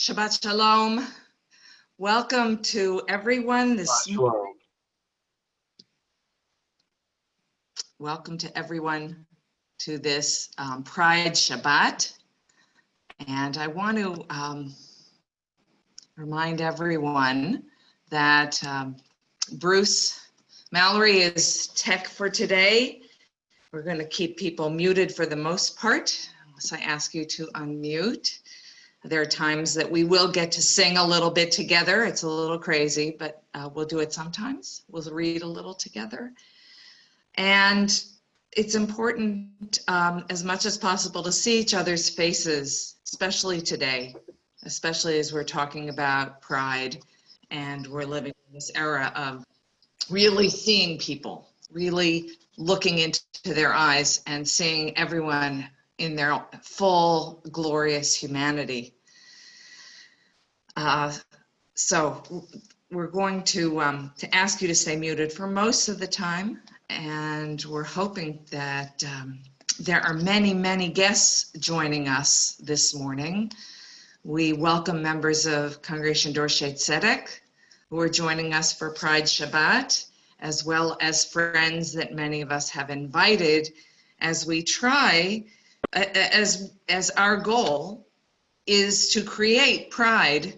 Shabbat Shalom. Welcome to everyone this morning. Welcome to everyone to this Pride Shabbat. And I want to remind everyone that Bruce Mallory is tech for today. We're going to keep people muted for the most part, unless I ask you to unmute. There are times that we will get to sing a little bit together. It's a little crazy, but we'll do it sometimes. We'll read a little together. And it's important as much as possible to see each other's faces, especially today, especially as we're talking about pride and we're living in this era of really seeing people, really looking into their eyes and seeing everyone in their full, glorious humanity. So we're going to ask you to stay muted for most of the time, and we're hoping that there are many, many guests joining us this morning. We welcome members of Congregation Dorshei Tzedek who are joining us for Pride Shabbat, as well as friends that many of us have invited as we try, as our goal is to create pride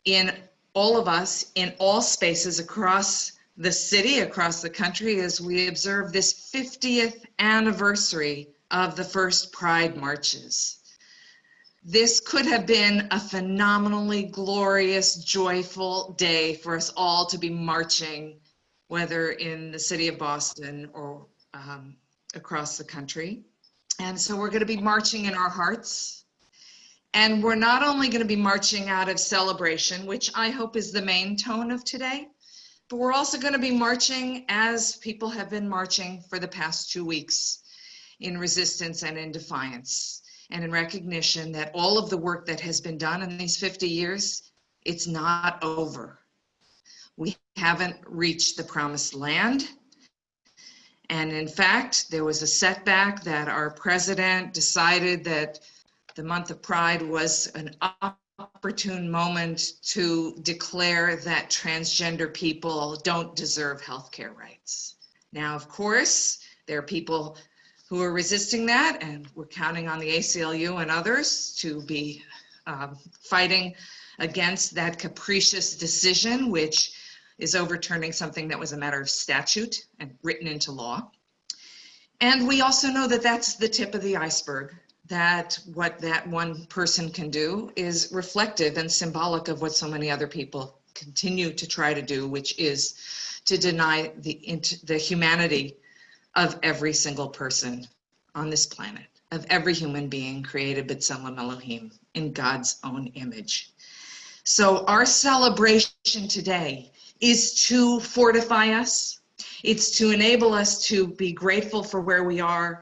in all of us, in all spaces across the city, across the country, as we observe this 50th anniversary of the first Pride marches. This could have been a phenomenally glorious, joyful day for us all to be marching, whether in the city of Boston or across the country. And so we're going to be marching in our hearts. And we're not only going to be marching out of celebration, which I hope is the main tone of today, but we're also going to be marching as people have been marching for the past 2 weeks in resistance and in defiance, and in recognition that all of the work that has been done in these 50 years, it's not over. We haven't reached the promised land. And in fact, there was a setback that our president decided that the month of Pride was an opportune moment to declare that transgender people don't deserve health care rights. Now, of course, there are people who are resisting that, and we're counting on the ACLU and others to be fighting against that capricious decision, which is overturning something that was a matter of statute and written into law. And we also know that that's the tip of the iceberg, that what that one person can do is reflective and symbolic of what so many other people continue to try to do, which is to deny the humanity of every single person on this planet, of every human being created b'tselem Elohim, in God's own image. So our celebration today is to fortify us. It's to enable us to be grateful for where we are.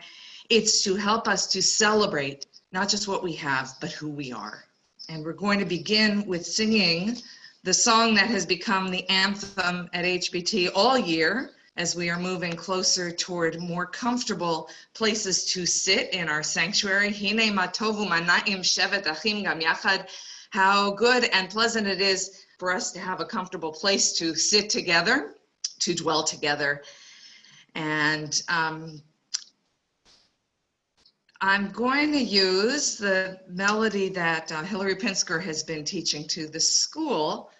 It's to help us to celebrate not just what we have, but who we are. And we're going to begin with singing the song that has become the anthem at HBT all year, as we are moving closer toward more comfortable places to sit in our sanctuary. Hine ma tovu mana'im shevet achim gam yachad. How good and pleasant it is for us to have a comfortable place to sit together, to dwell together. And I'm going to use the melody that Hillary Pinsker has been teaching to the school,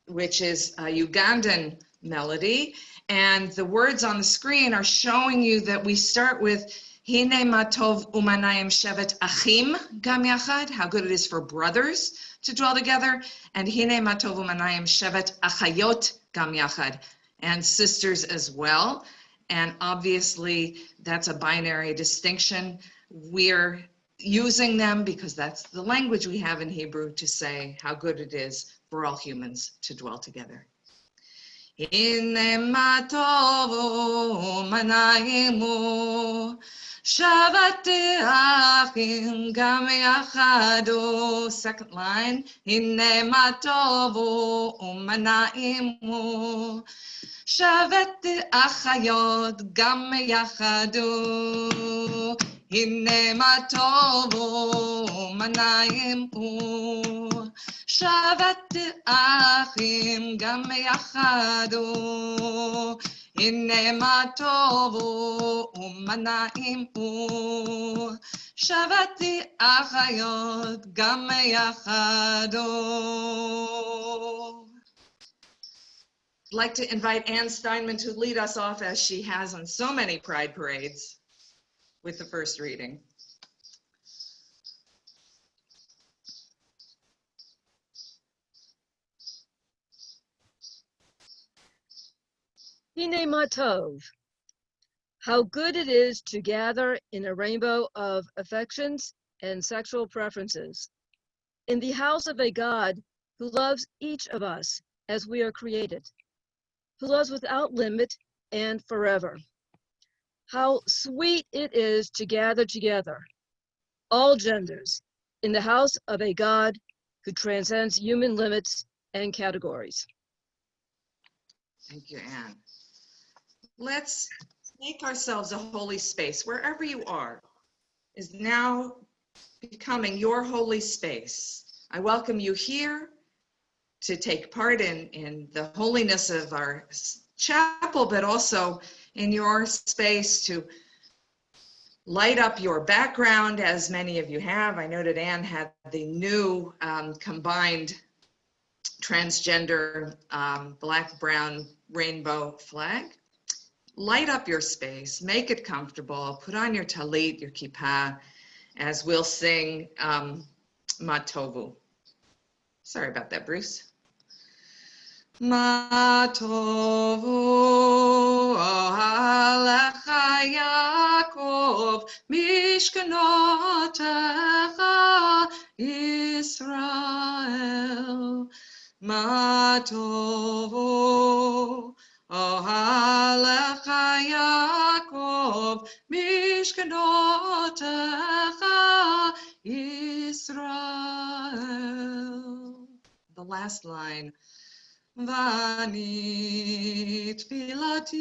which is a Ugandan melody. And the words on the screen are showing you that we start with Hine ma tov umanayim shevet achim gam yachad, how good it is for brothers to dwell together, and Hine ma tov umanayim shevet achayot gam yachad, and sisters as well. And obviously that's a binary distinction. We're using them because that's the language we have in Hebrew to say how good it is for all humans to dwell together. Hine ma tov umanayim Shabbat achim gam yachad. Second line. Hine ma tovu umana'im Shabbat achayot gam yachad. הנה מה טובו מנעים הוא, שבת אחים גם יחדו. הנה מה טובו ומנעים הוא, שבת אחיות גם יחדו. I'd like to invite Ann Steinman to lead us off, as she has on so many pride parades, with the first reading. Hine ma tov. How good it is to gather in a rainbow of affections and sexual preferences, in the house of a God who loves each of us as we are created, who loves without limit and forever. How sweet it is to gather together, all genders, in the house of a God who transcends human limits and categories. Thank you, Ann. Let's make ourselves a holy space. Wherever you are is now becoming your holy space. I welcome you here to take part in the holiness of our chapel, but also in your space to light up your background, as many of you have. I noted Ann had the new combined transgender black, brown, rainbow flag. Light up your space, make it comfortable, put on your talit, your kippah, as we'll sing Ma Tovu. Sorry about that, Bruce. Ma tovu alecha Yaakov mishkanotecha Yisrael. Ma tovu alecha Yaakov mishkanotecha Yisrael. The last line. Vani tfilati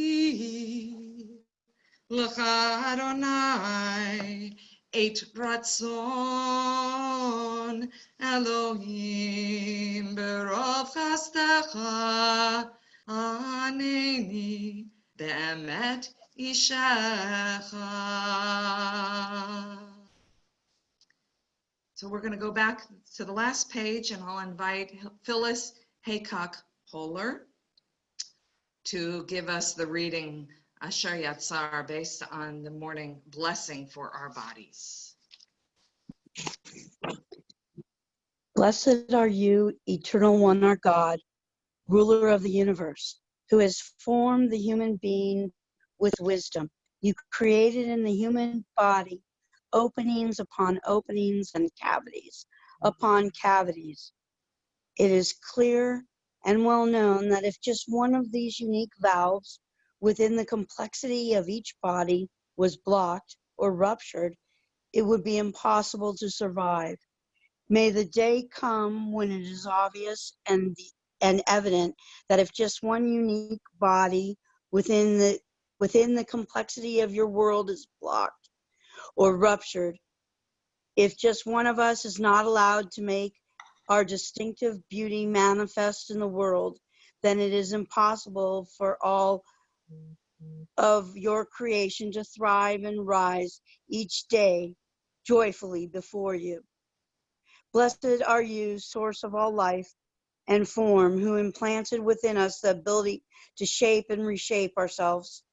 l'cha Adonai et ratzon Elohim berov chastecha aneni be'emet ishecha. So we're going to go back to the last page, and I'll invite Phyllis Haycock Holler to give us the reading Asher Yatzar based on the morning blessing for our bodies. Blessed are you, Eternal One, our God, ruler of the universe, who has formed the human being with wisdom. You created in the human body openings upon openings and cavities upon cavities. It is clear and well known that if just one of these unique valves within the complexity of each body was blocked or ruptured, it would be impossible to survive. May the day come when it is obvious and evident that if just one unique body within the complexity of your world is blocked or ruptured, if just one of us is not allowed to make our distinctive beauty manifest in the world, then it is impossible for all of your creation to thrive and rise each day joyfully before you. Blessed are you, source of all life and form, who implanted within us the ability to shape and reshape ourselves,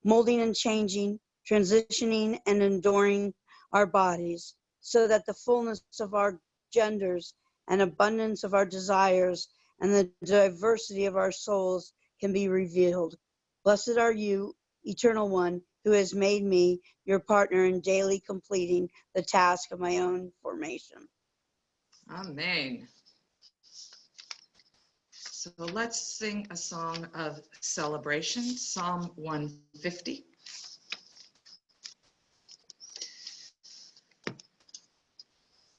molding and changing, transitioning and enduring our bodies, so that the fullness of our genders and abundance of our desires and the diversity of our souls can be revealed. Blessed are you, Eternal One, who has made me your partner in daily completing the task of my own formation. Amen. So let's sing a song of celebration, Psalm 150.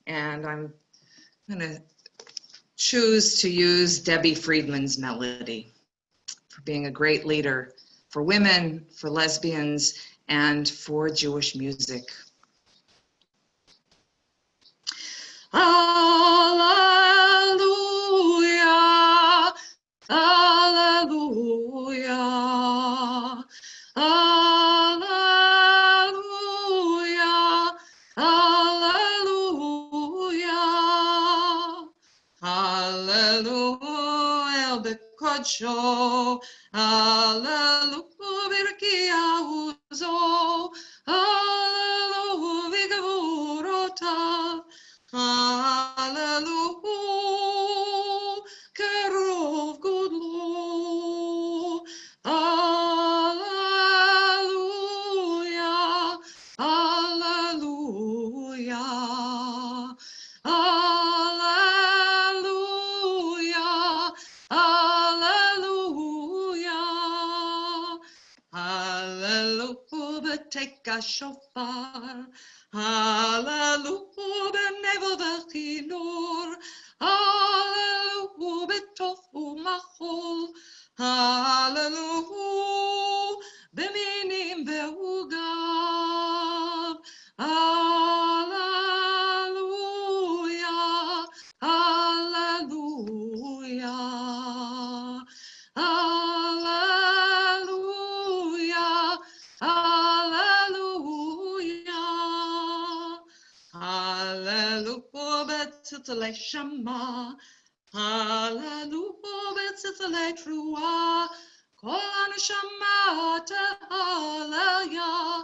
And I'm going to choose to use Debbie Friedman's melody for being a great leader for women, for lesbians, and for Jewish music. Hallelujah, hallelujah, hallelujah, hallelujah, hallelujah, bekodsho, hallelujah, birkiauzo, hallelujah, vigavurota, hallelujah, kerov godlo, hallelujah, hallelujah, hallelujah, hallelujah, hallelujah, take a shofar, hallelujah, benevel v'chinor, hallelujah, betov u'machol, hallelujah, beminim ve'ugav, hallelujah, hallelujah, hallelujah, hallelujah, hallelujah, betzitale shama, hallelujah, betzitale trua, kol haneshama tehallel,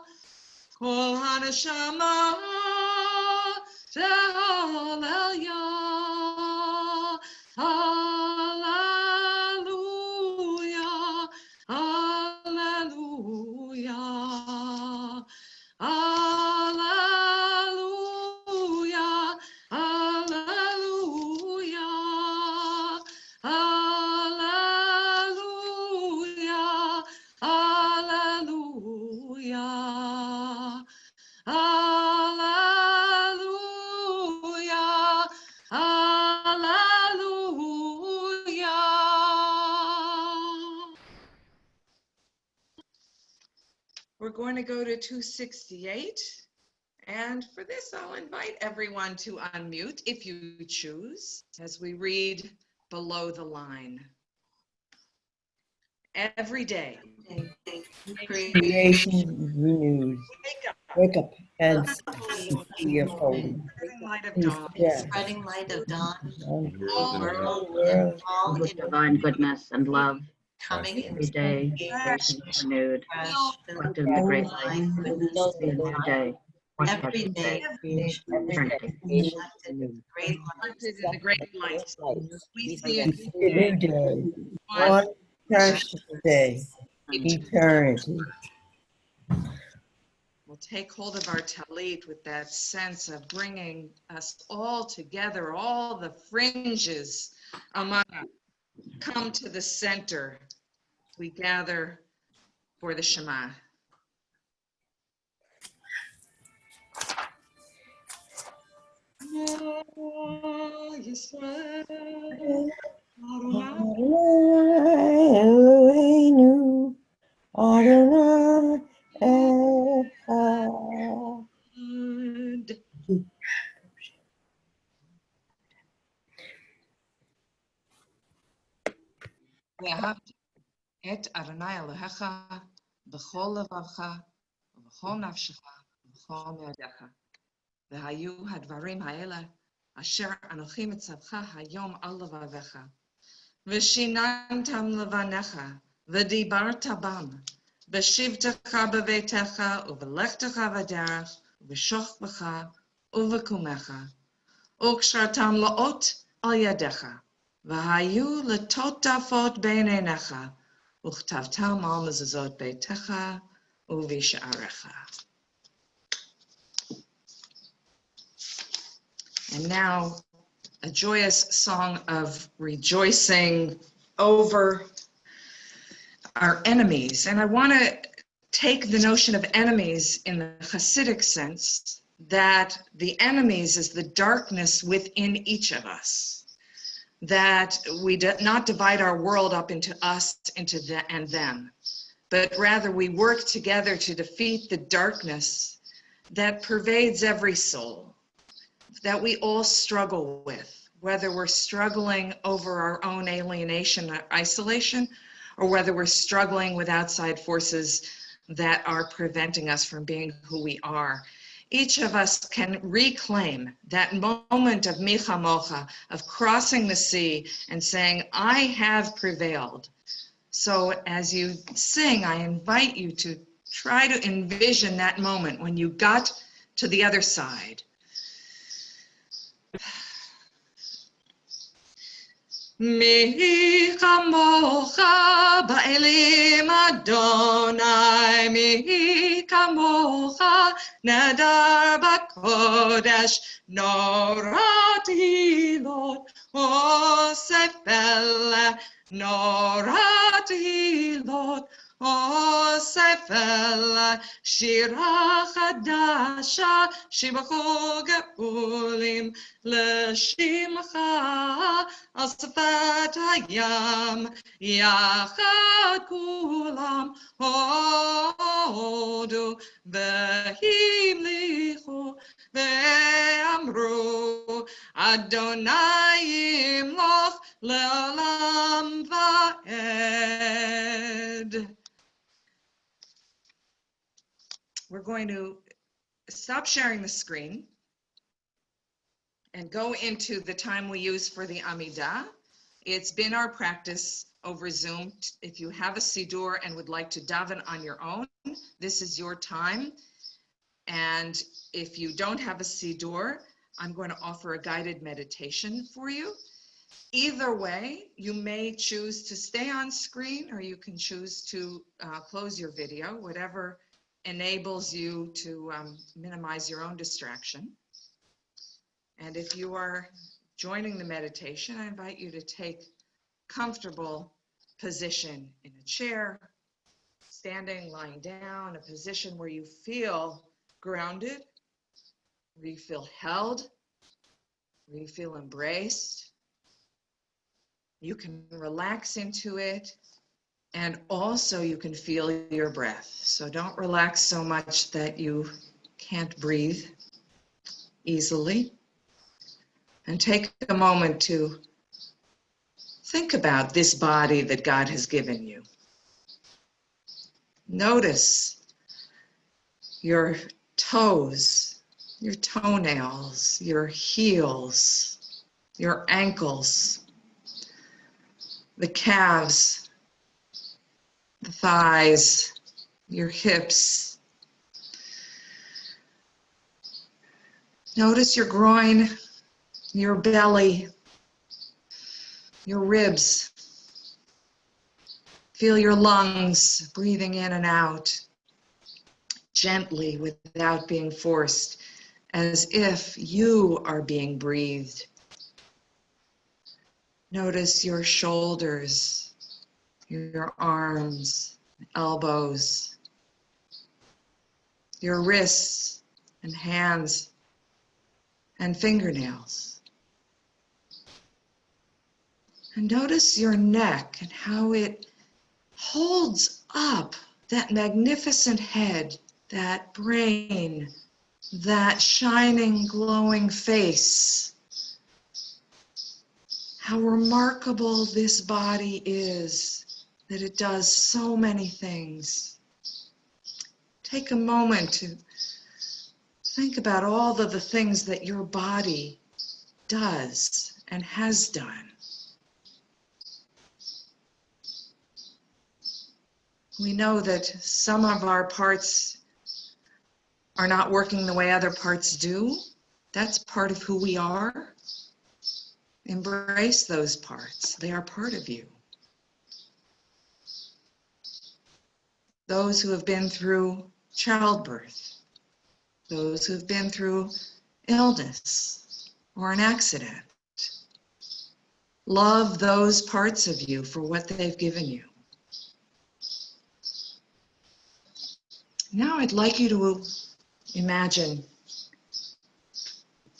kol haneshama tehallel, hallelujah, hallelujah, hallelujah, hallelujah, hallelujah, hallelujah, hallelujah, hallelujah. We're going to go to 268. And for this, I'll invite everyone to unmute if you choose as we read below the line. Every day, Creation renewed. Wake up and see your folding. spreading light of dawn, Spreading light of dawn, all World. all with in divine goodness and love coming every into day, fresh, creation renewed, fresh, reflected in the great light, goodness, the new day, one every precious day, day, creation eternity. reflected in great light. reflected in the great light. We see A it new day. one One precious day. Eternity. We'll take hold of our talit with that sense of bringing us all together, all the fringes among us come to the center. We gather for the Shema. Eloheinu, Adonai Echad. ואהבת את אדוני אלוהיך בכל לבבך ובכל נפשך ובכל מאודיך. והיו הדברים האלה אשר אנוכי מצווך היום על לבביך. ושיננתם לבניך ודיברת בם בשבתך בביתך ובלכתך בדרך ובשוכבך ובקומך. וקשרתם לאות על ידיך. והיו לטוטפות בין עיניך, וכתבתם על מזוזות ביתך ובשעריך. And now, a joyous song of rejoicing over our enemies. And I want to take the notion of enemies in the Hasidic sense, that the enemies is the darkness within each of us. That we do not divide our world up into us, into the, and them, but rather we work together to defeat the darkness that pervades every soul, that we all struggle with, whether we're struggling over our own alienation or isolation, or whether we're struggling with outside forces that are preventing us from being who we are. Each of us can reclaim that moment of micha mocha, of crossing the sea and saying, I have prevailed. So as you sing, I invite you to try to envision that moment when you got to the other side. Mi kamocha ba'elim Adonai, mi kamocha nadar b'kodesh, norat hilot osefel, norat hilot osefel, shira chadasha shibachu geulim l'shimcha על שפת הים, יחד כולם הודו והמליכו ואמרו, אדוני ימלוך לעולם ועד. We're going to stop sharing the screen and go into the time we use for the Amidah. It's been our practice over Zoom. If you have a Siddur and would like to daven on your own, this is your time. And if you don't have a Siddur, I'm going to offer a guided meditation for you. Either way, you may choose to stay on screen, or you can choose to close your video, whatever enables you to minimize your own distraction. And if you are joining the meditation, I invite you to take comfortable position in a chair, standing, lying down, a position where you feel grounded, where you feel held, where you feel embraced. You can relax into it, and also you can feel your breath. So don't relax so much that you can't breathe easily. And take a moment to think about this body that God has given you. Notice your toes, your toenails, your heels, your ankles, the calves, the thighs, your hips. Notice your groin, your belly, your ribs. Feel your lungs breathing in and out, gently without being forced, as if you are being breathed. Notice your shoulders, your arms, elbows, your wrists and hands and fingernails. And notice your neck and how it holds up that magnificent head, that brain, that shining, glowing face. How remarkable this body is, that it does so many things. Take a moment to think about all of the things that your body does and has done. We know that some of our parts are not working the way other parts do. That's part of who we are. Embrace those parts. They are part of you. Those who have been through childbirth, those who have been through illness or an accident. Love those parts of you for what they've given you. Now I'd like you to imagine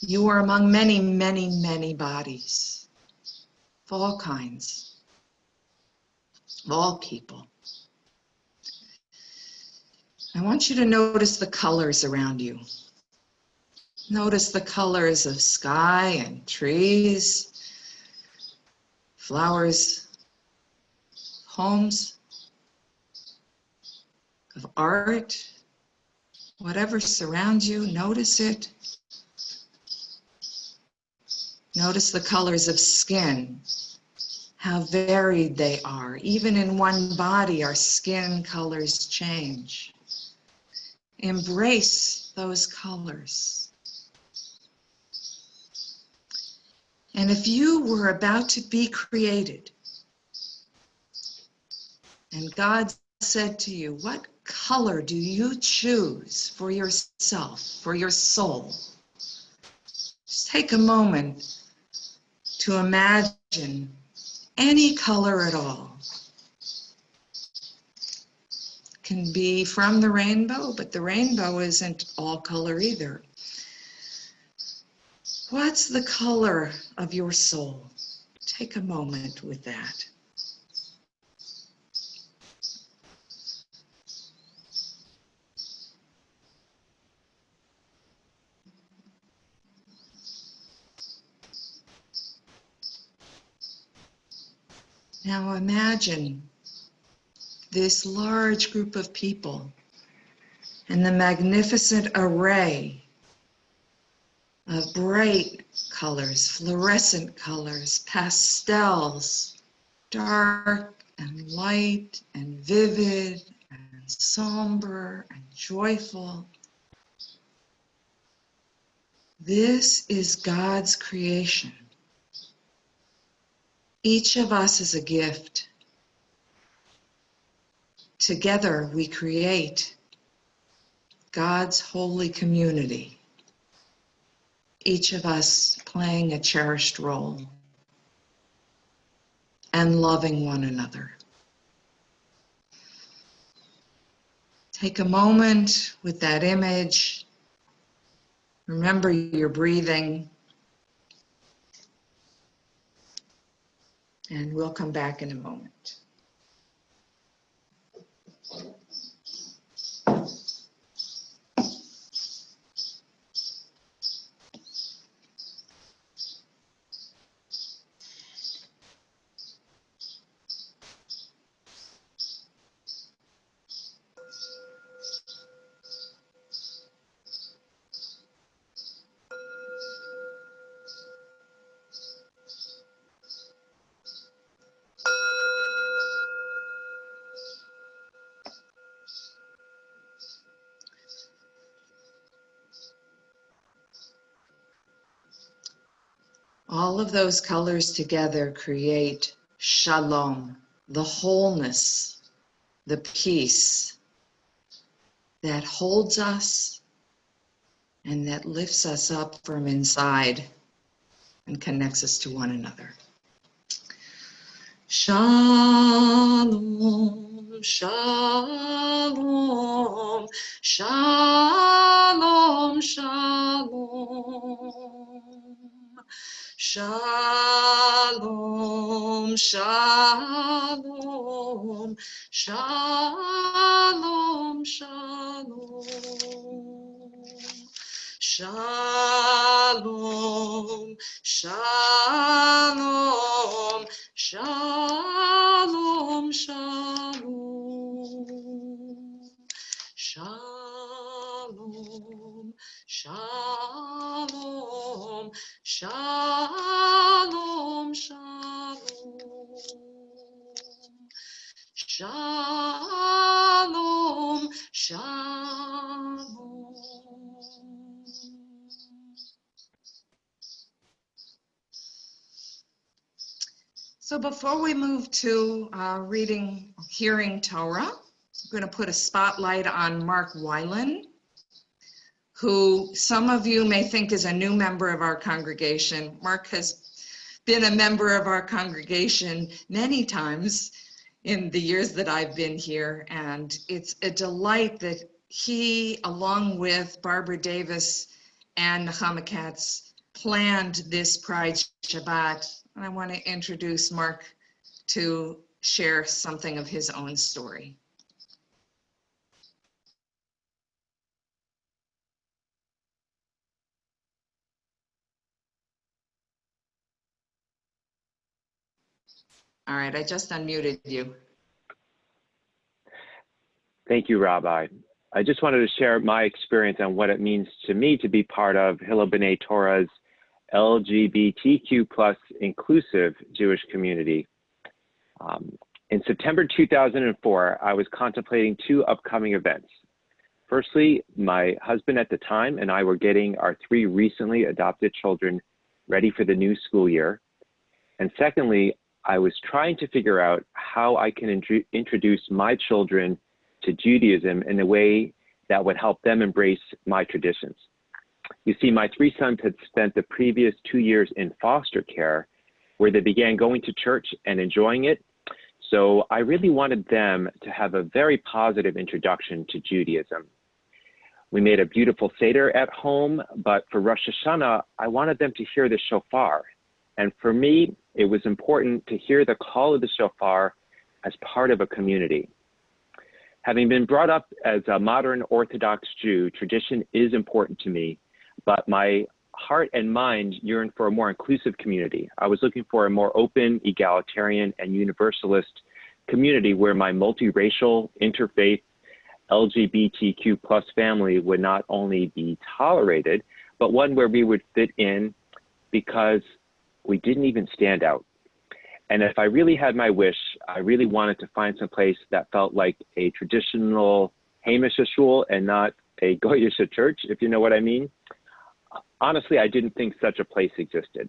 you are among many, many, many bodies of all kinds, of all people. I want you to notice the colors around you. Notice the colors of sky and trees, flowers, homes, of art, whatever surrounds you, notice it. Notice the colors of skin, how varied they are. Even in one body, our skin colors change. Embrace those colors. And if you were about to be created, and God said to you, what color do you choose for yourself, for your soul? Just take a moment to imagine any color at all. Can be from the rainbow, but the rainbow isn't all color either. What's the color of your soul? Take a moment with that. Now imagine this large group of people and the magnificent array of bright colors, fluorescent colors, pastels, dark and light and vivid and somber and joyful. This is God's creation. Each of us is a gift. Together we create God's holy community, each of us playing a cherished role and loving one another. Take a moment with that image. Remember your breathing, and we'll come back in a moment. All of those colors together create shalom, the wholeness, the peace that holds us and that lifts us up from inside and connects us to one another. Shalom, shalom, shalom, shalom. Shalom, shalom, shalom, shalom. Shalom, shalom, shalom, shalom. Shalom, shalom, shalom, shalom. Shalom, shalom. So before we move to hearing Torah, I'm going to put a spotlight on Mark Weiland, who some of you may think is a new member of our congregation. Mark has been a member of our congregation many times in the years that I've been here, and it's a delight that he, along with Barbara Davis and Nechama Katz, planned this Pride Shabbat. And I want to introduce Mark to share something of his own story. All right, I just unmuted you. Thank you, Rabbi. I just wanted to share my experience on what it means to me to be part of Hillel B'nai Torah's LGBTQ plus inclusive Jewish community. In September 2004, I was contemplating two upcoming events. Firstly, my husband at the time and I were getting our 3 recently adopted children ready for the new school year. And secondly, I was trying to figure out how I can introduce my children to Judaism in a way that would help them embrace my traditions. You see, my 3 sons had spent the previous 2 years in foster care, where they began going to church and enjoying it. So I really wanted them to have a very positive introduction to Judaism. We made a beautiful Seder at home, but for Rosh Hashanah, I wanted them to hear the shofar. And for me, it was important to hear the call of the shofar as part of a community. Having been brought up as a modern Orthodox Jew, tradition is important to me, but my heart and mind yearn for a more inclusive community. I was looking for a more open, egalitarian, and universalist community where my multiracial, interfaith, LGBTQ plus family would not only be tolerated, but one where we would fit in because we didn't even stand out. And if I really had my wish, I really wanted to find some place that felt like a traditional Hamisha shul and not a Goyisha church, if you know what I mean. Honestly, I didn't think such a place existed.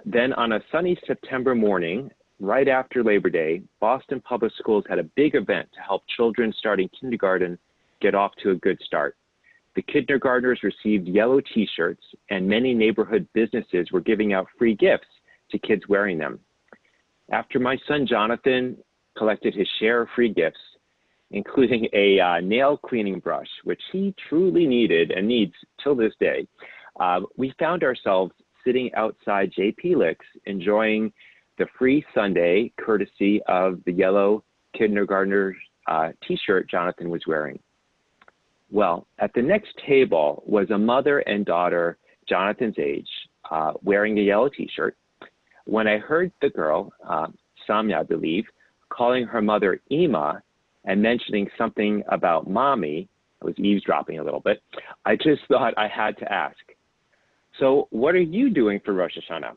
Then on a sunny September morning, right after Labor Day, Boston Public Schools had a big event to help children starting kindergarten get off to a good start. The kindergartners received yellow t-shirts, and many neighborhood businesses were giving out free gifts to kids wearing them. After my son Jonathan collected his share of free gifts, including a nail cleaning brush, which he truly needed and needs till this day, we found ourselves sitting outside J.P. Lick's enjoying the free sundae courtesy of the yellow kindergartner t-shirt Jonathan was wearing. Well, at the next table was a mother and daughter, Jonathan's age, wearing a yellow t-shirt. When I heard the girl, Samya, I believe, calling her mother Ima and mentioning something about mommy, I was eavesdropping a little bit, I just thought I had to ask, so what are you doing for Rosh Hashanah?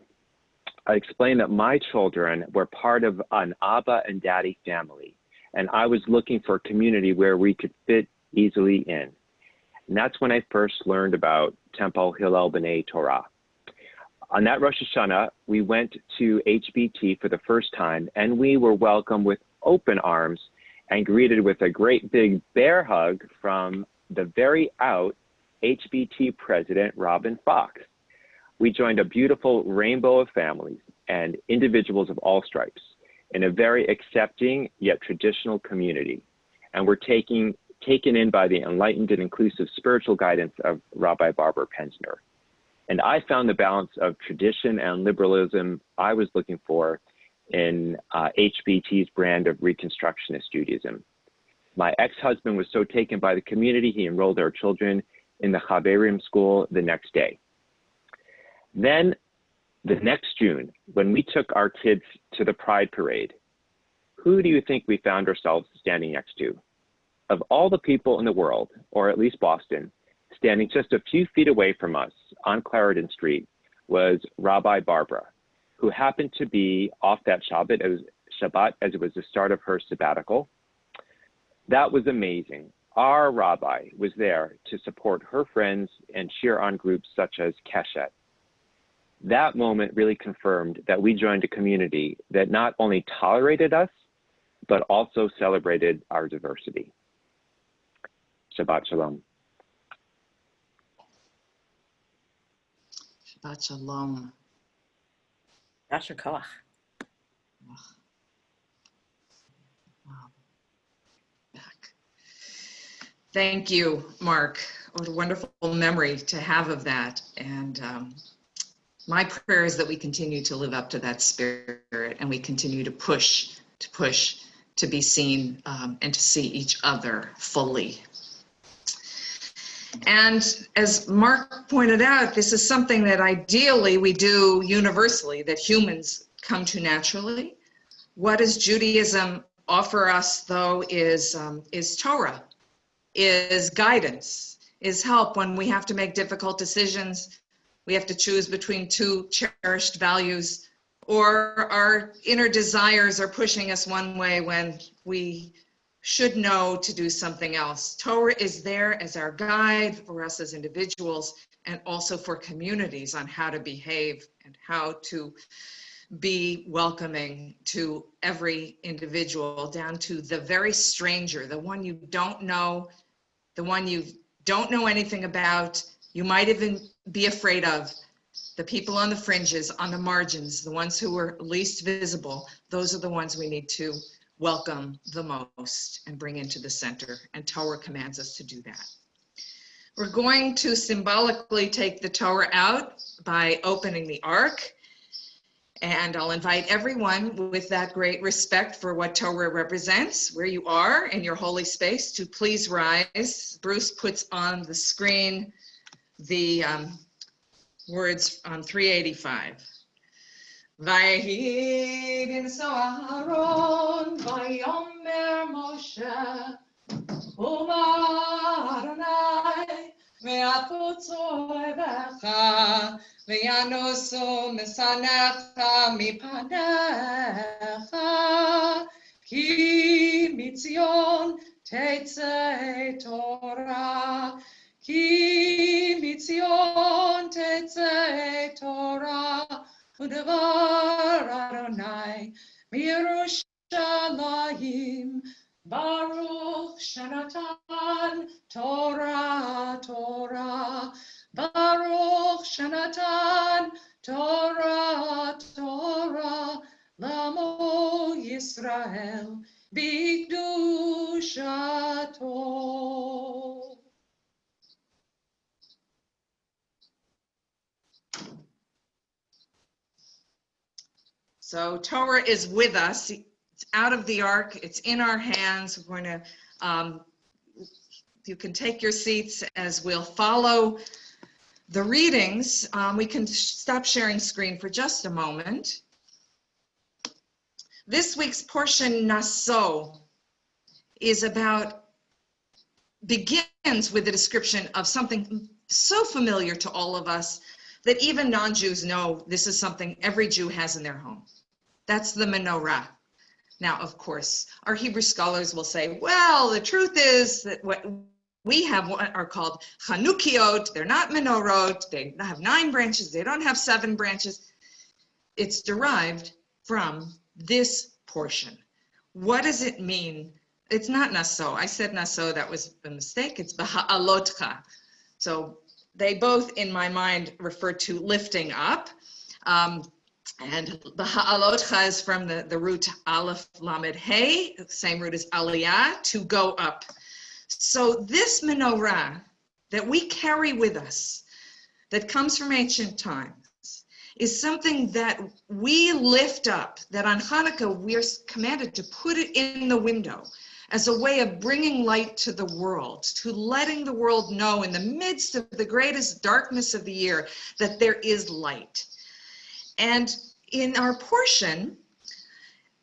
I explained that my children were part of an Abba and Daddy family, and I was looking for a community where we could fit easily in. And that's when I first learned about Temple Hillel B'nai Torah. On that Rosh Hashanah, we went to HBT for the first time, and we were welcomed with open arms and greeted with a great big bear hug from the very out HBT president, Robin Fox. We joined a beautiful rainbow of families and individuals of all stripes in a very accepting yet traditional community, and were taken in by the enlightened and inclusive spiritual guidance of Rabbi Barbara Penzner. And I found the balance of tradition and liberalism I was looking for in HBT's brand of Reconstructionist Judaism. My ex-husband was so taken by the community, he enrolled our children in the Chaverim school the next day. Then the next June, when we took our kids to the Pride Parade, who do you think we found ourselves standing next to? Of all the people in the world, or at least Boston, standing just a few feet away from us on Clarendon Street was Rabbi Barbara, who happened to be off that Shabbat as it was the start of her sabbatical. That was amazing. Our rabbi was there to support her friends and cheer on groups such as Keshet. That moment really confirmed that we joined a community that not only tolerated us, but also celebrated our diversity. Shabbat Shalom. Shabbat Shalom. Yasher Koach. Wow. Back. Thank you, Mark. What a wonderful memory to have of that. And my prayer is that we continue to live up to that spirit, and we continue to push, to be seen and to see each other fully. And as Mark pointed out, this is something that ideally we do universally, that humans come to naturally. What does Judaism offer us, though, is Torah, is guidance, is help when we have to make difficult decisions. We have to choose between two cherished values, or our inner desires are pushing us one way when we should know to do something else. Torah is there as our guide for us as individuals and also for communities on how to behave and how to be welcoming to every individual, down to the very stranger, the one you don't know, the one you don't know anything about, you might even be afraid of, the people on the fringes, on the margins, the ones who are least visible. Those are the ones we need to welcome the most and bring into the center, and Torah commands us to do that. We're going to symbolically take the Torah out by opening the ark. And I'll invite everyone with that great respect for what Torah represents, where you are in your holy space, to please rise. Bruce puts on the screen the words on 385. Vayhi b'nso Aharon, vayomer Moshe, Umar Adonai, ve'afutzo evecha, ve'yanoso mesanecha mipanecha, ki mitzion tetzei Torah, ki mitzion tetzei Torah, u'devar Adonai miYerushalayim. Baruch Shanatan Torah Torah, Baruch Shanatan Torah Torah, Lamo Yisrael B'Kedushato. So Torah is with us. It's out of the ark. It's in our hands. We're going to, you can take your seats as we'll follow the readings. We can stop sharing screen for just a moment. This week's portion, Naso, begins with a description of something so familiar to all of us that even non-Jews know this is something every Jew has in their home. That's the menorah. Now, of course, our Hebrew scholars will say, well, the truth is that what we have are called Chanukiot. They're not menorot. They have 9 branches. They don't have 7 branches. It's derived from this portion. What does it mean? It's not Naso. I said Naso. That was a mistake. It's Baha'alotcha. So they both, in my mind, refer to lifting up. And Baha'alotcha is from the root Aleph Lamed Hey, same root as Aliyah, to go up. So this menorah that we carry with us, that comes from ancient times, is something that we lift up, that on Hanukkah we're commanded to put it in the window as a way of bringing light to the world, to letting the world know in the midst of the greatest darkness of the year that there is light. And in our portion,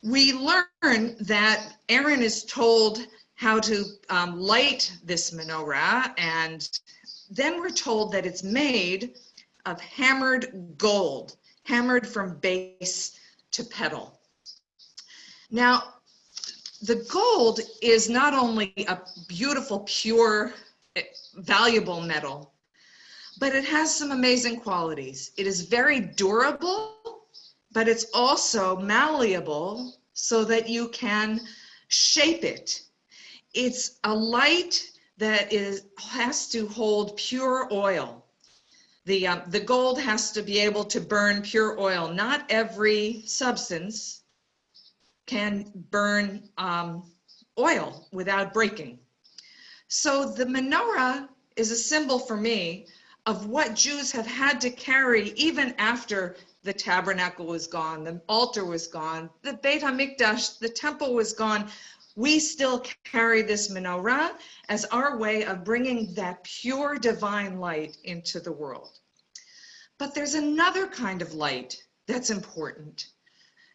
we learn that Aaron is told how to light this menorah, and then we're told that it's made of hammered gold, hammered from base to petal. Now, the gold is not only a beautiful, pure, valuable metal, but it has some amazing qualities. It is very durable, but it's also malleable so that you can shape it. It's a light that has to hold pure oil. The gold has to be able to burn pure oil. Not every substance can burn oil without breaking. So the menorah is a symbol for me of what Jews have had to carry even after the tabernacle was gone, the altar was gone, the Beit HaMikdash, the temple was gone. We still carry this menorah as our way of bringing that pure divine light into the world. But there's another kind of light that's important.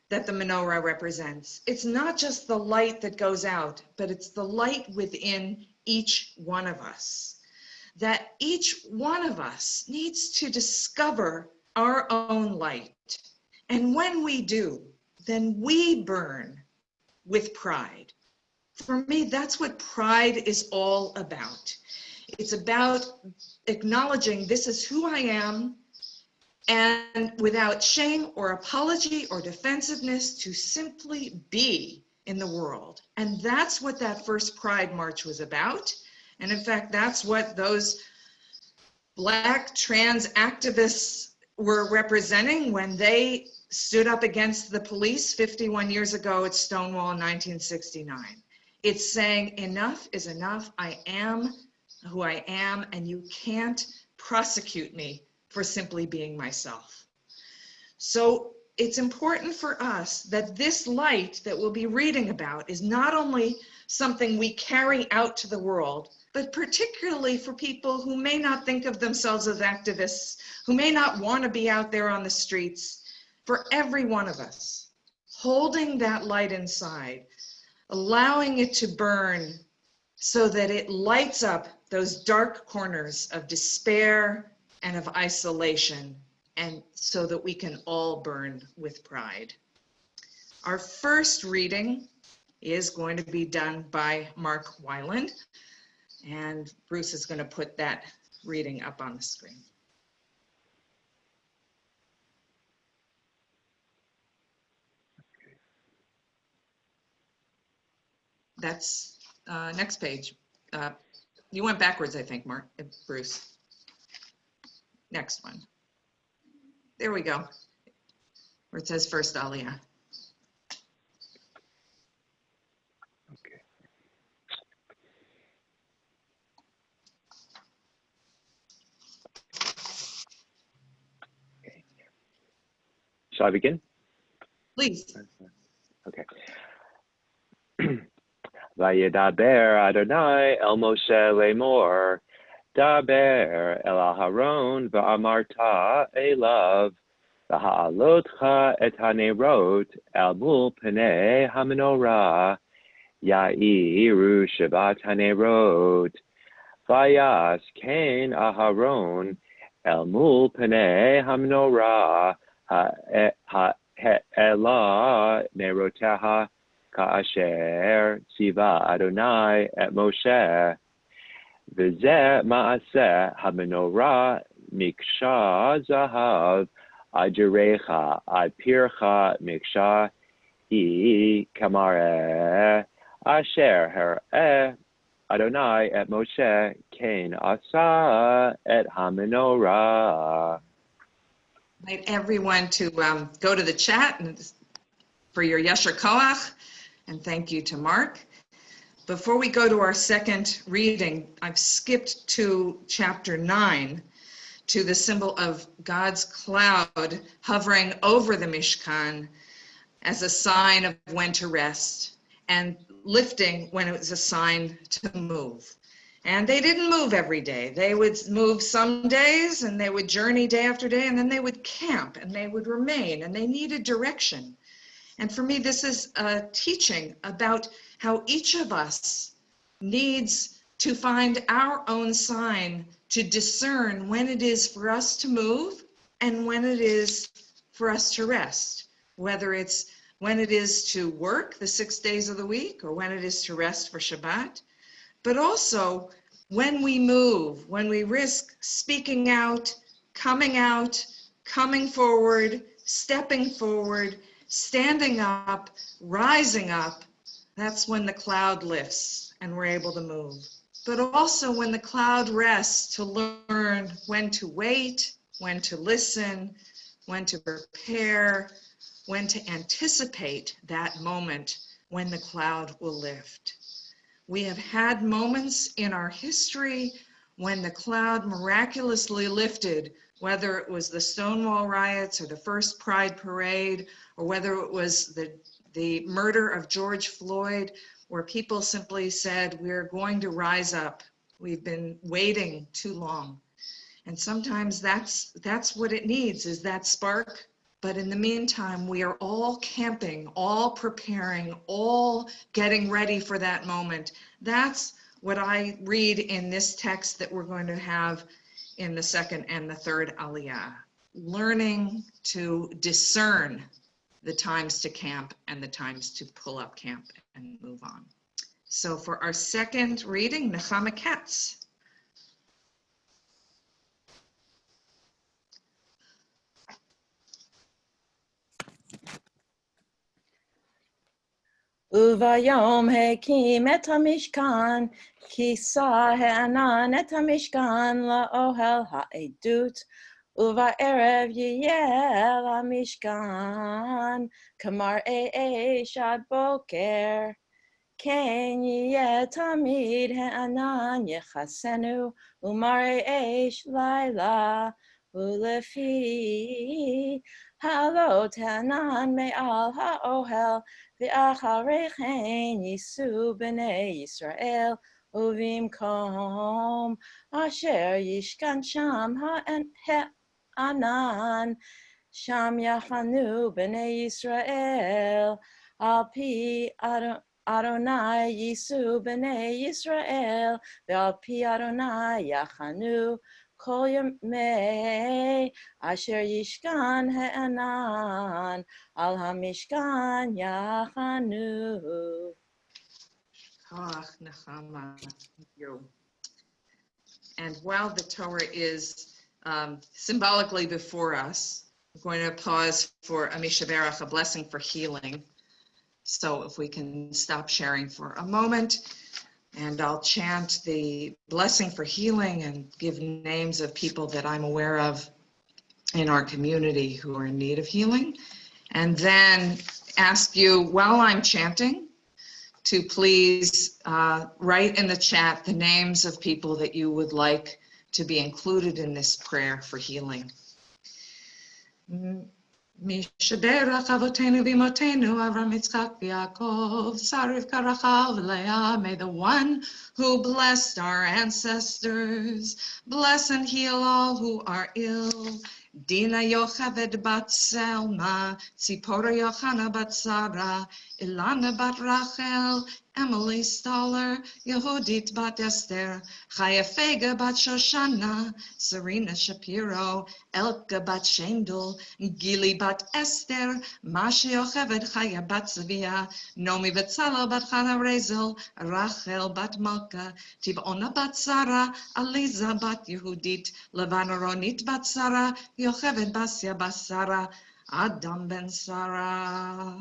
that the menorah represents. It's not just the light that goes out, but it's the light within each one of us. That each one of us needs to discover our own light. And when we do, then we burn with pride. For me, that's what pride is all about. It's about acknowledging this is who I am, and without shame or apology or defensiveness, to simply be in the world. And that's what that first Pride March was about. And in fact, that's what those Black trans activists were representing when they stood up against the police 51 years ago at Stonewall in 1969. It's saying enough is enough. I am who I am, and you can't prosecute me for simply being myself. So it's important for us that this light that we'll be reading about is not only something we carry out to the world, but particularly for people who may not think of themselves as activists, who may not want to be out there on the streets, for every one of us, holding that light inside, allowing it to burn so that it lights up those dark corners of despair and of isolation, and so that we can all burn with pride. Our first reading is going to be done by Mark Weiland, and Bruce is going to put that reading up on the screen. That's next page. You went backwards, I think, Bruce. Next one. There we go. Where it says first Aliyah. Okay. Okay. Shall I begin? Please. Okay. Vayedaber Adonai el Moshe lemor, daber el Aharon va'amarta elav, v'ha'alotcha et hanerot el mul penei hamenorah, ya'iru Shabbat hanerot, vayas ken Aharon el mul penei hamenorah, ha'ela neroteha, Ka'asher tziva Adonai et Moshe, v'zeh ma'aseh hamenorah miksha zahav ajirecha apircha miksha I kamareh asher hereh Adonai et Moshe ken asa et hamenorah. Invite everyone to go to the chat and for your Yesher Koach. And thank you to Mark. Before we go to our second reading, I've skipped to chapter 9, to the symbol of God's cloud hovering over the Mishkan as a sign of when to rest, and lifting when it was a sign to move. And they didn't move every day. They would move some days, and they would journey day after day, and then they would camp, and they would remain, and they needed direction. And for me, this is a teaching about how each of us needs to find our own sign to discern when it is for us to move and when it is for us to rest, whether it's when it is to work the 6 days of the week or when it is to rest for Shabbat, but also when we move, when we risk speaking out, coming forward, stepping forward, standing up, rising up. That's when the cloud lifts and we're able to move. But also when the cloud rests, to learn when to wait, when to listen, when to prepare, when to anticipate that moment when the cloud will lift. We have had moments in our history when the cloud miraculously lifted, whether it was the Stonewall riots or the first Pride Parade, or whether it was the murder of George Floyd, where people simply said, we're going to rise up. We've been waiting too long. And sometimes that's what it needs, is that spark But in the meantime, we are all camping, all preparing, all getting ready for that moment. That's what I read in this text that we're going to have in the second and the third Aliyah. Learning to discern the times to camp and the times to pull up camp and move on. So for our second reading, Nechama Katz. Uvayom hekim et hamishkan, kisa he'anan et hamishkan la'ohel ha'edut, uva'erev yiyel hamishkan, kamar e'esh ad boker, ken yiyeh tamid he'anan yechasenu, umar e'esh laila, ulefi halot he'anan me'al ha'ohel, ואחרי כן ייסעו בני ישראל ובמקום אשר ישכן שם הענן שם יחנו בני ישראל על פי אדוני ייסעו בני ישראל ועל פי אדוני יחנו כל ימי אשר ישכן הענן על המשכן יחנו. Thank you. And while the Torah is symbolically before us, we're going to pause for a mishaberach, a blessing for healing. So if we can stop sharing for a moment, and I'll chant the blessing for healing and give names of people that I'm aware of in our community who are in need of healing. And then ask you, while I'm chanting, to please write in the chat the names of people that you would like to be included in this prayer for healing. Mishaberach avotenu v'imotenu Avram Yitzchak v'Yaakov Sarif Karachal v'Leah. May the one who blessed our ancestors bless and heal all who are ill. Dina Yocheved bat Selma, Tzipora Yochana bat Sarah, Ilana bat Rachel, Emily Stoller, Yehudit bat Esther, Chaya Fega bat Shoshana, Serena Shapiro, Elka bat Shendel, Gili bat Esther, Masha Yocheved Chaya bat Zavia, Nomi Betzalel bat Chana Rezel, Rachel bat Malka, Tivona bat Sarah, Aliza bat Yehudit, Levana Ronit bat Sarah, Yocheved Basya bat Sarah, Adam ben Sarah.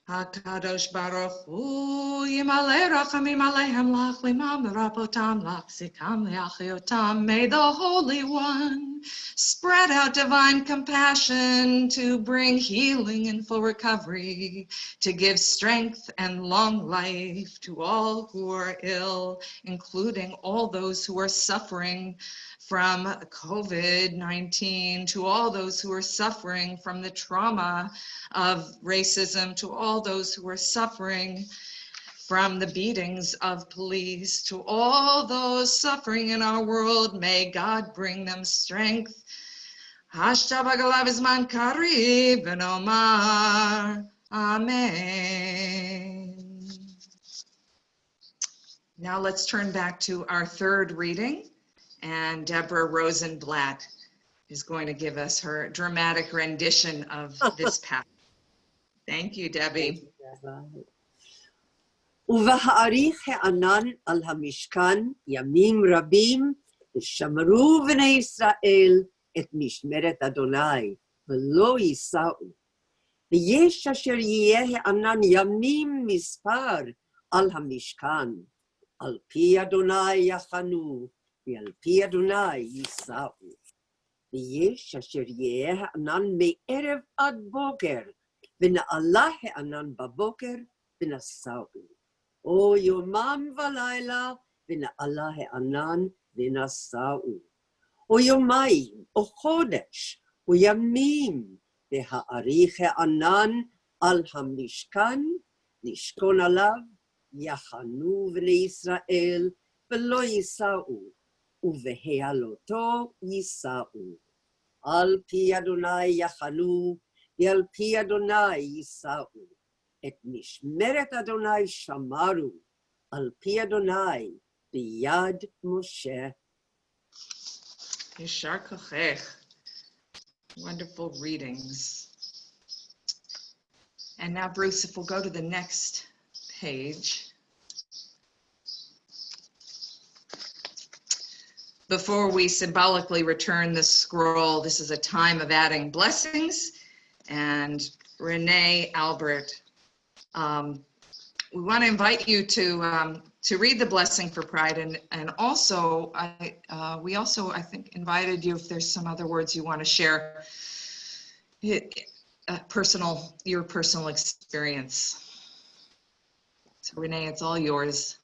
HaKadosh Baruch Hu Yimalei Rachamim Alehem Lach Limam Rapotam Lach Sikam Leachiotam. May the Holy One spread out divine compassion to bring healing and full recovery, to give strength and long life to all who are ill, including all those who are suffering from COVID-19, to all those who are suffering from the trauma of racism, to all those who are suffering from the beatings of police, to all those suffering in our world. May God bring them strength. Hashtabagalav Izman Karib and Omar. Amen. Now let's turn back to our third reading, and Deborah Rosenblatt is going to give us her dramatic rendition of this passage. Thank you, Debbie. ובהאריך הענן על המשכן ימים רבים, ושמרו בני ישראל את משמרת אדוני, ולא ייסעו. ויש אשר יהיה הענן ימים מספר על המשכן, על פי אדוני יחנו, ועל פי אדוני ייסעו. ויש אשר יהיה הענן מערב עד בוקר, ונעלה הענן בבוקר, ונסעו. או יומם ולילה, ונעלה הענן, ונסעו. או יומיים, או חודש, או ימים, והאריך הענן על המשכן, נשכון עליו, יחנו בני ישראל, ולא ייסעו, ובהעלותו ייסעו. על פי אדוני יחנו, ועל פי אדוני יישאו. את משמרת אדוני שמרו, על פי אדוני ביד משה. Yeshar kochech. Wonderful readings. And now, Bruce, if we'll go to the next page. Before we symbolically return the scroll, this is a time of adding blessings. And Renee, Albert, we want to invite you to read the blessing for Pride, and also we also, I think, invited you if there's some other words you want to share, your personal experience. So Renee, it's all yours.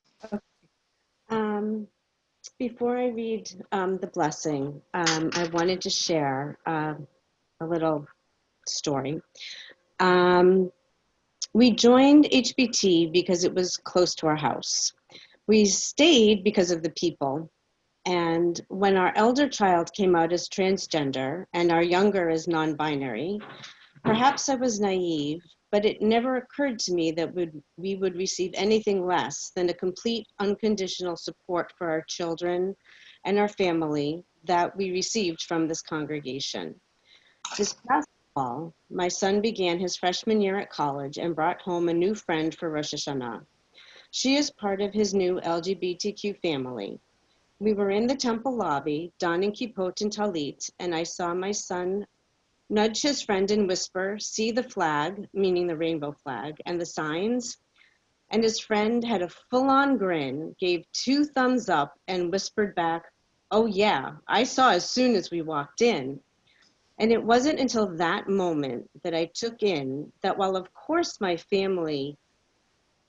Before I read the blessing, I wanted to share a little story. We joined HBT because it was close to our house. We stayed because of the people. And when our elder child came out as transgender and our younger as non-binary, perhaps I was naive, but it never occurred to me that we would receive anything less than a complete unconditional support for our children and our family that we received from this congregation. This past fall, my son began his freshman year at college and brought home a new friend for Rosh Hashanah. She is part of his new LGBTQ family. We were in the temple lobby, donning kippot and talit, and I saw my son nudge his friend and whisper, "See the flag," meaning the rainbow flag, and the signs. And his friend had a full-on grin, gave 2 thumbs up, and whispered back, "Oh yeah, I saw as soon as we walked in." And it wasn't until that moment that I took in that while of course my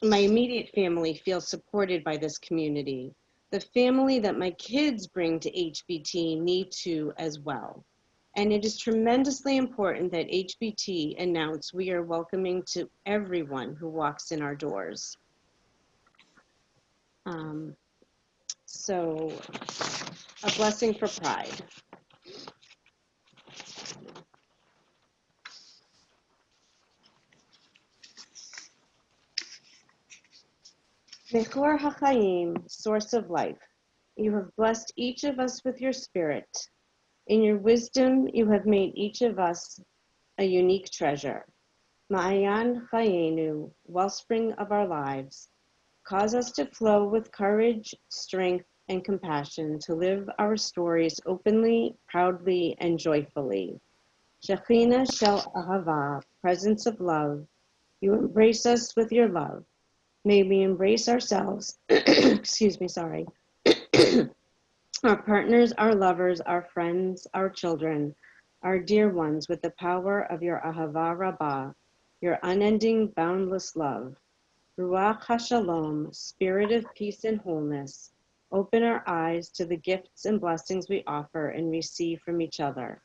immediate family feels supported by this community, the family that my kids bring to HBT need to as well. And it is tremendously important that HBT announce we are welcoming to everyone who walks in our doors. So, a blessing for Pride. Mechor HaChaim, source of life, you have blessed each of us with your spirit. In your wisdom, you have made each of us a unique treasure. Ma'ayan Chayenu, wellspring of our lives, cause us to flow with courage, strength, and compassion to live our stories openly, proudly, and joyfully. Shekhinah Shel Ahava, presence of love, you embrace us with your love. May we embrace ourselves, our partners, our lovers, our friends, our children, our dear ones, with the power of your Ahava Rabbah, your unending, boundless love. Ruach HaShalom, spirit of peace and wholeness, open our eyes to the gifts and blessings we offer and receive from each other.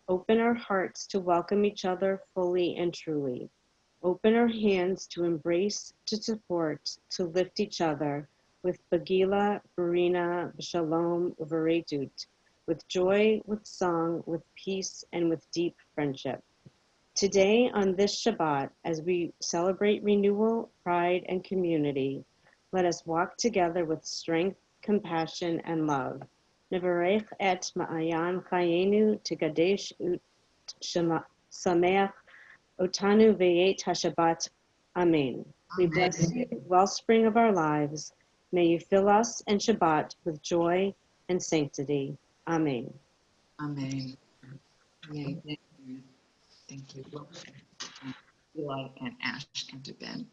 Open our hearts to welcome each other fully and truly. Open our hands to embrace, to support, to lift each other with Bagila, Barina, Shalom, Veretut, with joy, with song, with peace, and with deep friendship. Today, on this Shabbat, as we celebrate renewal, pride, and community, let us walk together with strength, compassion, and love. Nevarech et ma'ayan chayenu tigadesh ut sameach otanu v'yet hashabbat. Amen. We bless you, wellspring of our lives. May you fill us and Shabbat with joy and sanctity. Amen. Amen. Amen. Thank you. Eli and Ash and to Ben.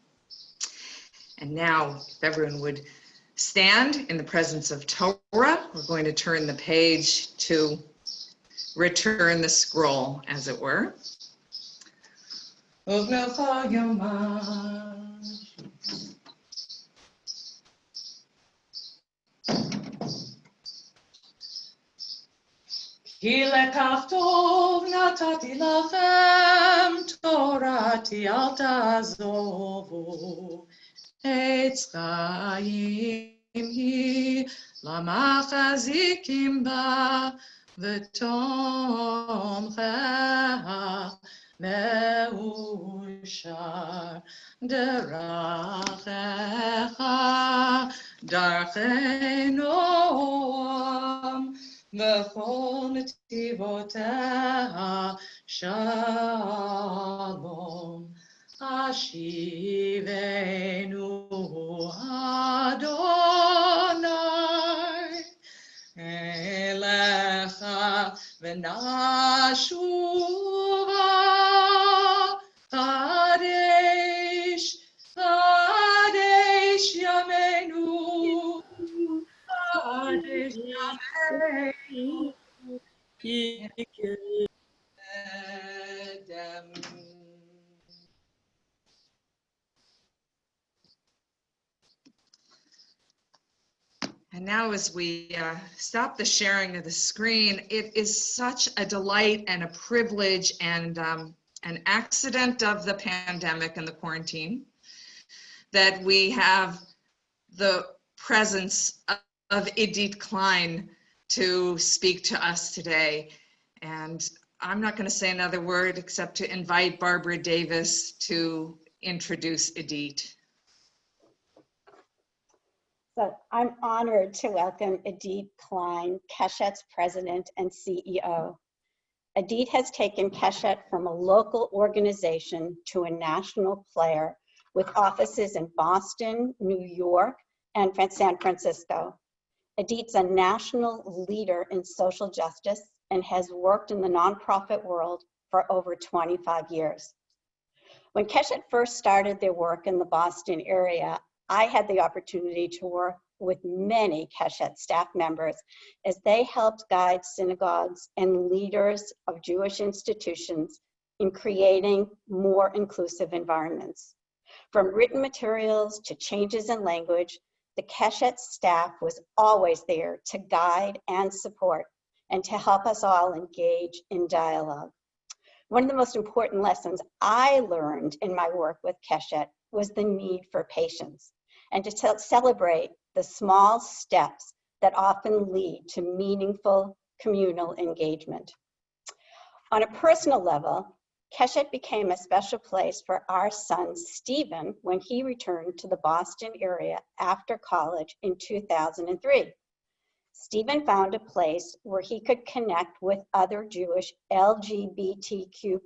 And now, if everyone would stand in the presence of Torah, we're going to turn the page to return the scroll, as it were. כי לקח טוב נתתי לכם, תורתי אל תעזובו. עץ חיים היא, למחזיקים בה, ותומכיה מאושר, דרכיך דרכי נועם, וכל נתיבותיה שלום. השיבנו אדוני אליך ונשובה, חדש חדש ימינו, חדש ימינו קדם. And now as we stop the sharing of the screen, it is such a delight and a privilege and an accident of the pandemic and the quarantine that we have the presence of Idit Klein to speak to us today. And I'm not going to say another word except to invite Barbara Davis to introduce Idit. So I'm honored to welcome Idit Klein, Keshet's president and CEO. Idit has taken Keshet from a local organization to a national player with offices in Boston, New York, and San Francisco. Idit's a national leader in social justice and has worked in the nonprofit world for over 25 years. When Keshet first started their work in the Boston area, I had the opportunity to work with many Keshet staff members as they helped guide synagogues and leaders of Jewish institutions in creating more inclusive environments. From written materials to changes in language, the Keshet staff was always there to guide and support and to help us all engage in dialogue. One of the most important lessons I learned in my work with Keshet was the need for patience and to celebrate the small steps that often lead to meaningful communal engagement. On a personal level, Keshet became a special place for our son Stephen when he returned to the Boston area after college in 2003. Stephen found a place where he could connect with other Jewish LGBTQ+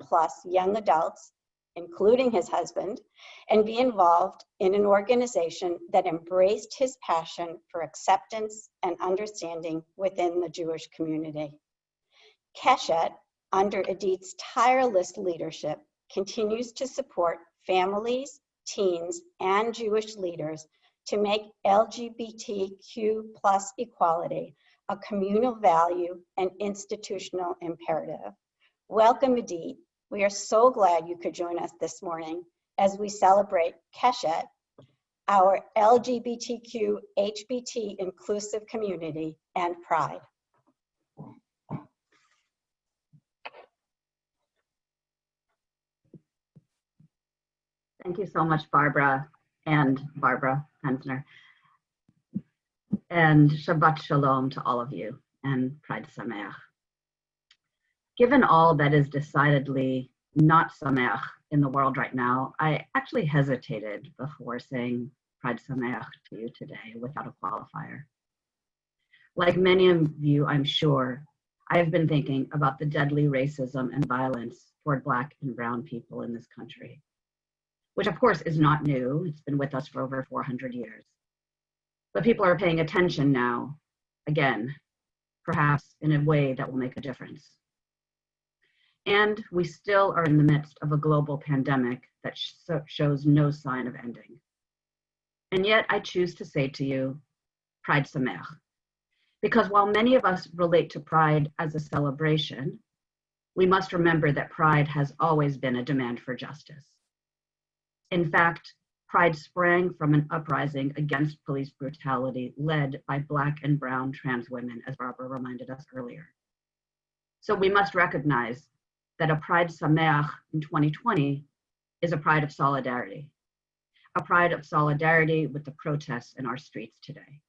young adults, including his husband, and be involved in an organization that embraced his passion for acceptance and understanding within the Jewish community. Keshet, under Idit's tireless leadership, continues to support families, teens, and Jewish leaders to make LGBTQ+ equality a communal value and institutional imperative. Welcome, Idit. We are so glad you could join us this morning as we celebrate Keshet, our LGBTQ HBT inclusive community, and pride. Thank you so much, Barbara and Barbara Hensner. And Shabbat Shalom to all of you, and Pride Sameach. Given all that is decidedly not Sameach in the world right now, I actually hesitated before saying Pride Sameach to you today without a qualifier. Like many of you, I'm sure, I have been thinking about the deadly racism and violence toward Black and brown people in this country, which of course is not new. It's been with us for over 400 years. But people are paying attention now, again, perhaps in a way that will make a difference. And we still are in the midst of a global pandemic that shows no sign of ending. And yet I choose to say to you, Pride Sameach. Because while many of us relate to Pride as a celebration, we must remember that Pride has always been a demand for justice. In fact, Pride sprang from an uprising against police brutality led by Black and brown trans women, as Barbara reminded us earlier. So we must recognize that a Pride Sameach in 2020 is a pride of solidarity with the protests in our streets today.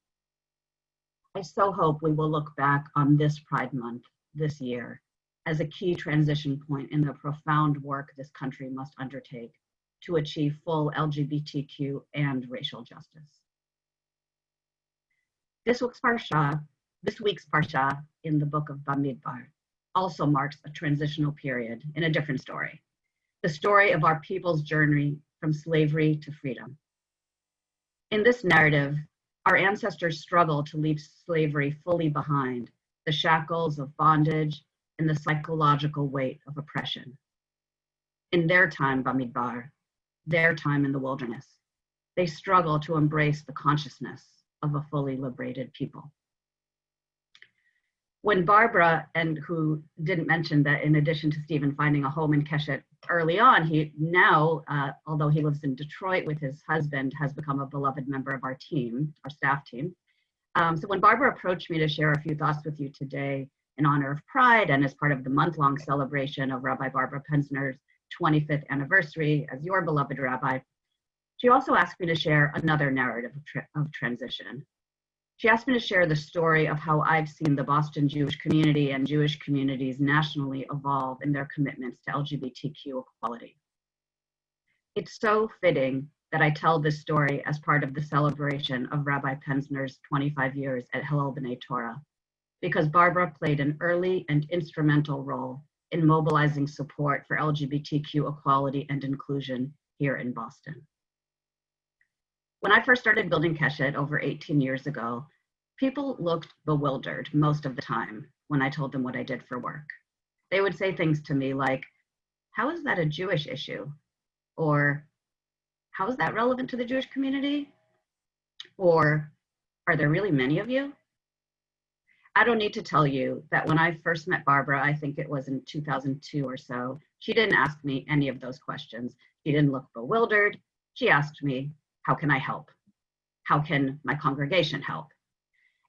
I so hope we will look back on this Pride Month this year as a key transition point in the profound work this country must undertake to achieve full LGBTQ and racial justice. This week's parsha in the book of Bamidbar also marks a transitional period in a different story, the story of our people's journey from slavery to freedom. In this narrative, our ancestors struggled to leave slavery fully behind, the shackles of bondage and the psychological weight of oppression. In their time, Bamidbar, their time in the wilderness, they struggled to embrace the consciousness of a fully liberated people. When Barbara, and who didn't mention that in addition to Stephen finding a home in Keshet early on, he now, although he lives in Detroit with his husband, has become a beloved member of our team, our staff team. So when Barbara approached me to share a few thoughts with you today in honor of Pride and as part of the month-long celebration of Rabbi Barbara Pensner's 25th anniversary as your beloved rabbi, she also asked me to share another narrative of transition. She asked me to share the story of how I've seen the Boston Jewish community and Jewish communities nationally evolve in their commitments to LGBTQ equality. It's so fitting that I tell this story as part of the celebration of Rabbi Pensner's 25 years at Hillel B'nai Torah, because Barbara played an early and instrumental role in mobilizing support for LGBTQ equality and inclusion here in Boston. When I first started building Keshet over 18 years ago, people looked bewildered most of the time when I told them what I did for work. They would say things to me like, how is that a Jewish issue? Or, how is that relevant to the Jewish community? Or, are there really many of you? I don't need to tell you that when I first met Barbara, I think it was in 2002 or so, she didn't ask me any of those questions. She didn't look bewildered. She asked me, how can I help? How can my congregation help?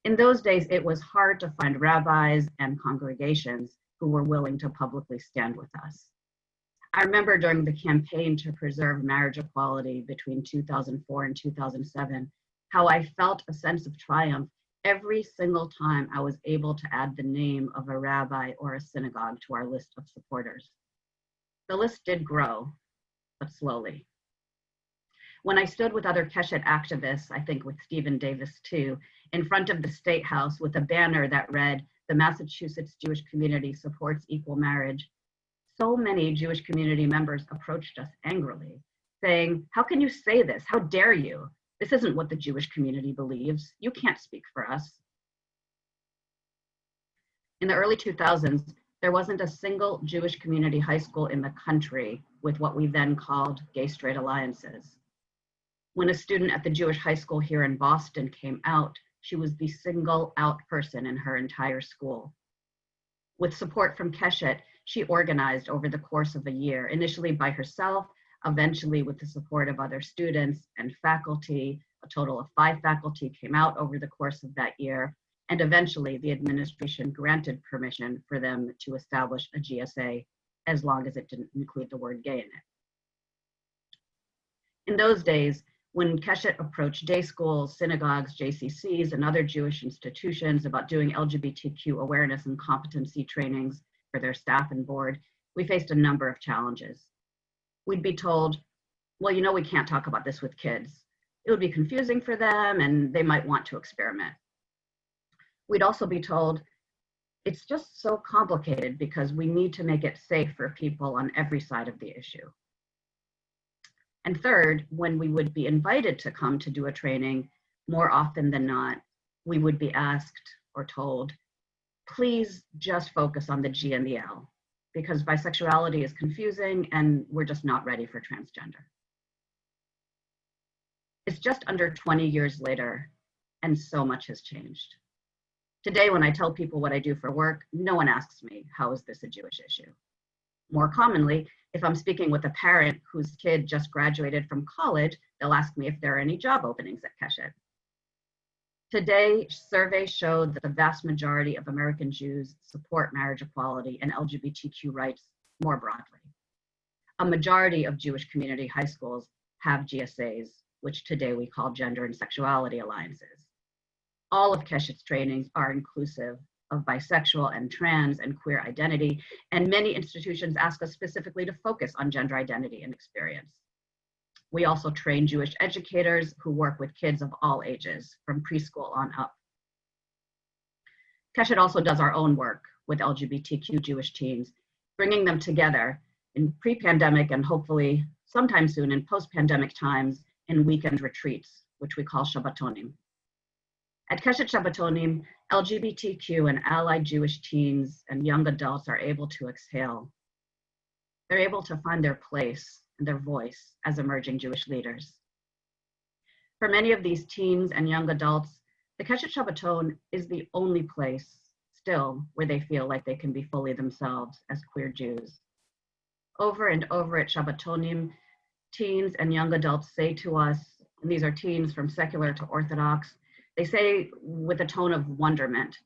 In those days, it was hard to find rabbis and congregations who were willing to publicly stand with us. I remember during the campaign to preserve marriage equality between 2004 and 2007, how I felt a sense of triumph every single time I was able to add the name of a rabbi or a synagogue to our list of supporters. The list did grow, but slowly. When I stood with other Keshet activists, I think with Stephen Davis too, in front of the State House with a banner that read, "The Massachusetts Jewish community supports equal marriage," so many Jewish community members approached us angrily, saying, how can you say this? How dare you? This isn't what the Jewish community believes. You can't speak for us. In the early 2000s, there wasn't a single Jewish community high school in the country with what we then called gay-straight alliances. When a student at the Jewish high school here in Boston came out, she was the single out person in her entire school. With support from Keshet, she organized over the course of a year, initially by herself, eventually with the support of other students and faculty. A total of 5 faculty came out over the course of that year, and eventually the administration granted permission for them to establish a GSA as long as it didn't include the word gay in it. In those days, when Keshet approached day schools, synagogues, JCCs, and other Jewish institutions about doing LGBTQ awareness and competency trainings for their staff and board, we faced a number of challenges. We'd be told, well, you know, we can't talk about this with kids. It would be confusing for them and they might want to experiment. We'd also be told, it's just so complicated because we need to make it safe for people on every side of the issue. And third, when we would be invited to come to do a training, more often than not, we would be asked or told, please just focus on the G and the L, because bisexuality is confusing and we're just not ready for transgender. It's just under 20 years later, and so much has changed. Today, when I tell people what I do for work, no one asks me, how is this a Jewish issue? More commonly, if I'm speaking with a parent whose kid just graduated from college, they'll ask me if there are any job openings at Keshet. Today, surveys show that the vast majority of American Jews support marriage equality and LGBTQ rights more broadly. A majority of Jewish community high schools have GSAs, which today we call gender and sexuality alliances. All of Keshet's trainings are inclusive of bisexual and trans and queer identity, and many institutions ask us specifically to focus on gender identity and experience. We also train Jewish educators who work with kids of all ages, from preschool on up. Keshet also does our own work with LGBTQ Jewish teens, bringing them together in pre-pandemic and hopefully sometime soon in post-pandemic times in weekend retreats, which we call Shabbatonim. At Keshet Shabbatonim, LGBTQ and allied Jewish teens and young adults are able to exhale. They're able to find their place and their voice as emerging Jewish leaders. For many of these teens and young adults, the Keshet Shabbaton is the only place still where they feel like they can be fully themselves as queer Jews. Over and over at Shabbatonim, teens and young adults say to us, and these are teens from secular to Orthodox, they say with a tone of wonderment,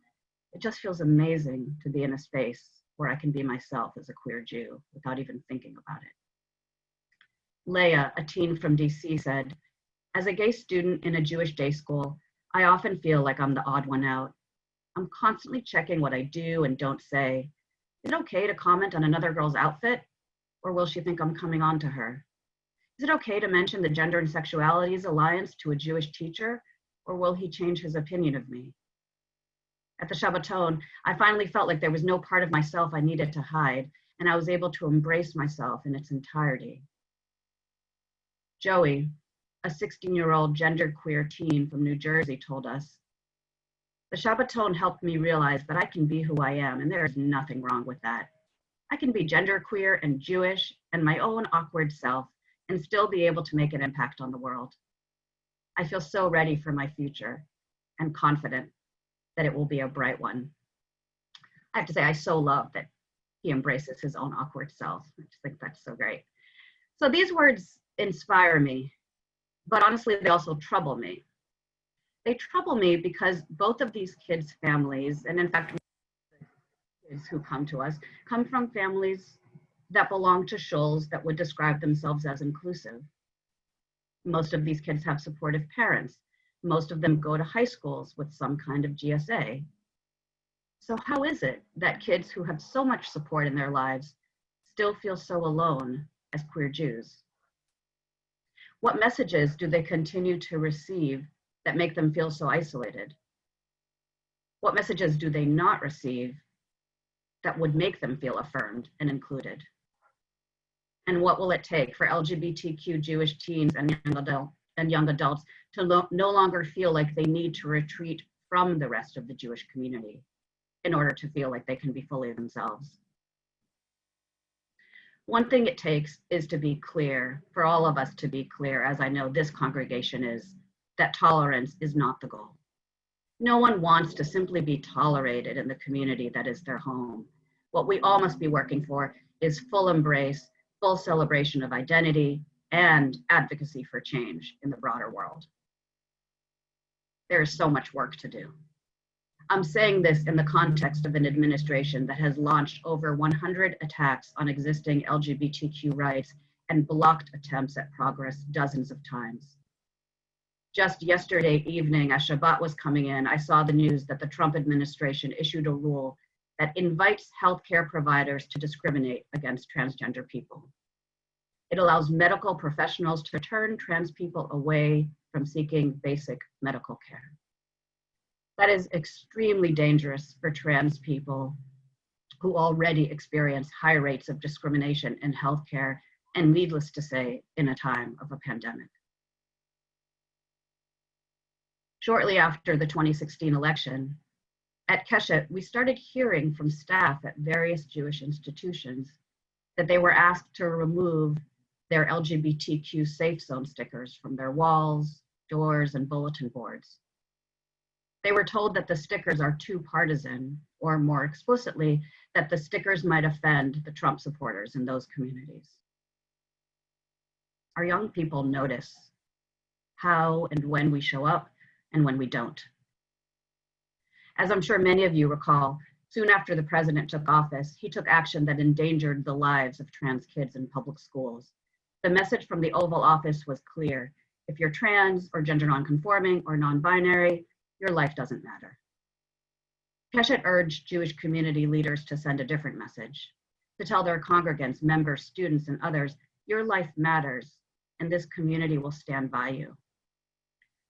it just feels amazing to be in a space where I can be myself as a queer Jew without even thinking about it. Leah, a teen from DC, said, as a gay student in a Jewish day school, I often feel like I'm the odd one out. I'm constantly checking what I do and don't say. Is it okay to comment on another girl's outfit? Or will she think I'm coming on to her? Is it okay to mention the Gender and Sexualities Alliance to a Jewish teacher? Or will he change his opinion of me? At the Shabbaton, I finally felt like there was no part of myself I needed to hide, and I was able to embrace myself in its entirety. Joey, a 16-year-old genderqueer teen from New Jersey, told us, the Shabbaton helped me realize that I can be who I am, and there is nothing wrong with that. I can be genderqueer and Jewish and my own awkward self and still be able to make an impact on the world. I feel so ready for my future and confident that it will be a bright one. I have to say, I so love that he embraces his own awkward self. I just think that's so great. So these words inspire me, but honestly, they also trouble me. They trouble me because both of these kids' families, and in fact, kids who come to us, come from families that belong to shuls that would describe themselves as inclusive. Most of these kids have supportive parents. Most of them go to high schools with some kind of GSA. So how is it that kids who have so much support in their lives still feel so alone as queer Jews? What messages do they continue to receive that make them feel so isolated? What messages do they not receive that would make them feel affirmed and included? And what will it take for LGBTQ Jewish teens and young adults to no longer feel like they need to retreat from the rest of the Jewish community in order to feel like they can be fully themselves? One thing it takes is to be clear, for all of us to be clear, as I know this congregation is, that tolerance is not the goal. No one wants to simply be tolerated in the community that is their home. What we all must be working for is full embrace, full celebration of identity, and advocacy for change in the broader world. There is so much work to do. I'm saying this in the context of an administration that has launched over 100 attacks on existing LGBTQ rights and blocked attempts at progress dozens of times. Just yesterday evening, as Shabbat was coming in, I saw the news that the Trump administration issued a rule that invites healthcare providers to discriminate against transgender people. It allows medical professionals to turn trans people away from seeking basic medical care. That is extremely dangerous for trans people who already experience high rates of discrimination in healthcare, and needless to say, in a time of a pandemic. Shortly after the 2016 election, at Keshet, we started hearing from staff at various Jewish institutions that they were asked to remove their LGBTQ safe zone stickers from their walls, doors, and bulletin boards. They were told that the stickers are too partisan, or more explicitly, that the stickers might offend the Trump supporters in those communities. Our young people notice how and when we show up and when we don't. As I'm sure many of you recall, soon after the president took office, he took action that endangered the lives of trans kids in public schools. The message from the Oval Office was clear. If you're trans or gender nonconforming or non-binary, your life doesn't matter. Keshet urged Jewish community leaders to send a different message, to tell their congregants, members, students, and others, your life matters, and this community will stand by you.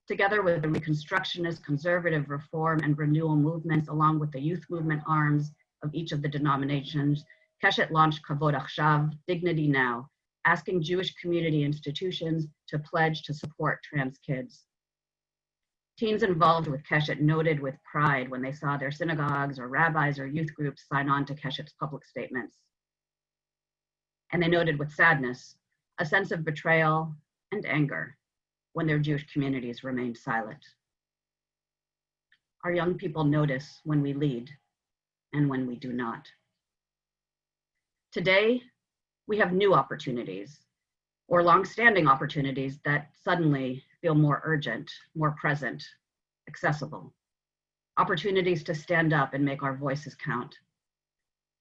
Together with the Reconstructionist, conservative, reform, and renewal movements, along with the youth movement arms of each of the denominations, Keshet launched Kavod Achshav, Dignity Now, asking Jewish community institutions to pledge to support trans kids. Teens involved with Keshet noted with pride when they saw their synagogues or rabbis or youth groups sign on to Keshet's public statements. And they noted with sadness a sense of betrayal and anger when their Jewish communities remained silent. Our young people notice when we lead and when we do not. Today, we have new opportunities or long-standing opportunities that suddenly feel more urgent, more present, accessible. Opportunities to stand up and make our voices count.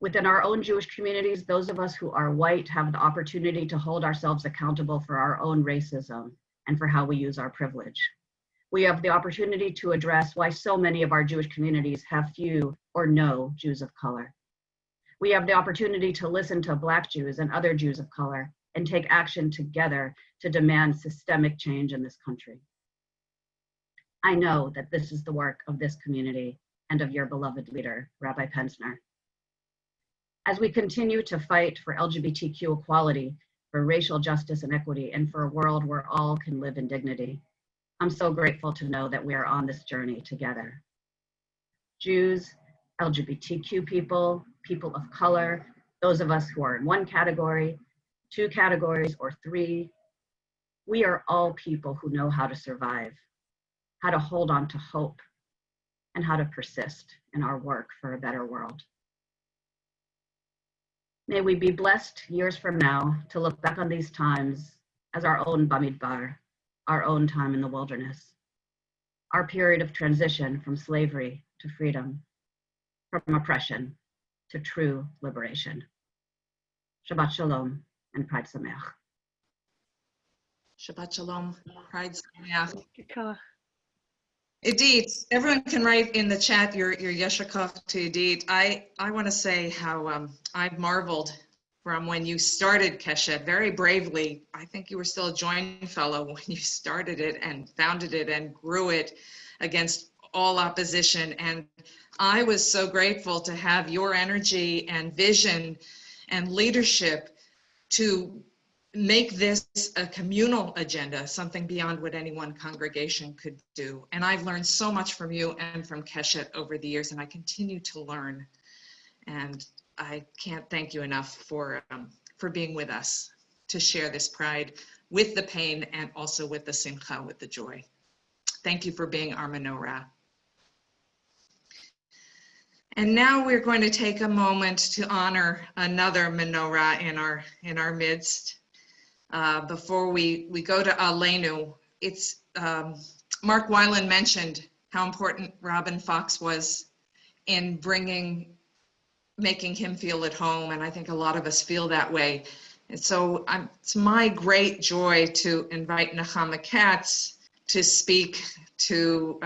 Within our own Jewish communities, those of us who are white have the opportunity to hold ourselves accountable for our own racism and for how we use our privilege. We have the opportunity to address why so many of our Jewish communities have few or no Jews of color. We have the opportunity to listen to Black Jews and other Jews of color and take action together to demand systemic change in this country. I know that this is the work of this community and of your beloved leader, Rabbi Pensner. As we continue to fight for LGBTQ equality, for racial justice and equity, and for a world where all can live in dignity, I'm so grateful to know that we are on this journey together. Jews, LGBTQ people, people of color, those of us who are in one category, two categories, or three, we are all people who know how to survive, how to hold on to hope, and how to persist in our work for a better world. May we be blessed years from now to look back on these times as our own Bamidbar, our own time in the wilderness, our period of transition from slavery to freedom, from oppression to true liberation. Shabbat Shalom and Pride Sameach. Shabbat Shalom, Pride Sameach. Edith, everyone can write in the chat your Yeshakov to Edith. I want to say how I've marveled from when you started Keshet very bravely. I think you were still a joint fellow when you started it and founded it and grew it against all opposition. And I was so grateful to have your energy and vision and leadership to make this a communal agenda, something beyond what any one congregation could do. And I've learned so much from you and from Keshet over the years, and I continue to learn. And I can't thank you enough for being with us to share this pride with the pain and also with the simcha, with the joy. Thank you for being our menorah. And now we're going to take a moment to honor another menorah in our midst. Before we go to Aleinu, it's Mark Weiland mentioned how important Robin Fox was in making him feel at home, and I think a lot of us feel that way. And so it's my great joy to invite Nechama Katz to speak to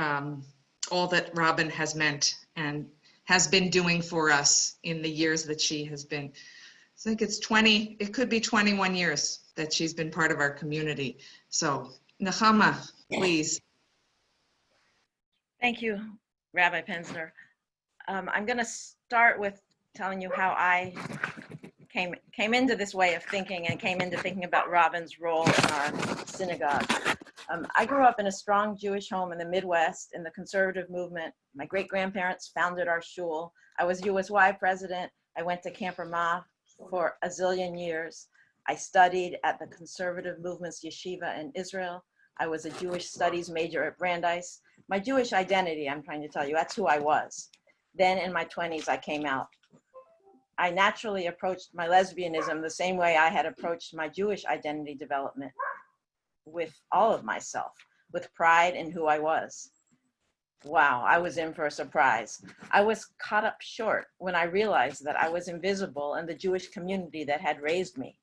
all that Robin has meant and has been doing for us in the years that she has been. I think it could be 21 years that she's been part of our community. So Nechama, please. Thank you, Rabbi Pensner. I'm going to start with telling you how I came into this way of thinking and came into thinking about Robin's role in our synagogue. I grew up in a strong Jewish home in the Midwest in the conservative movement. My great-grandparents founded our shul. I was USY president. I went to Camp Ramah for a zillion years. I studied at the conservative movement's yeshiva in Israel. I was a Jewish studies major at Brandeis. My Jewish identity, I'm trying to tell you, that's who I was. Then in my 20s, I came out. I naturally approached my lesbianism the same way I had approached my Jewish identity development, with all of myself, with pride in who I was. Wow, I was in for a surprise. I was caught up short when I realized that I was invisible in the Jewish community that had raised me.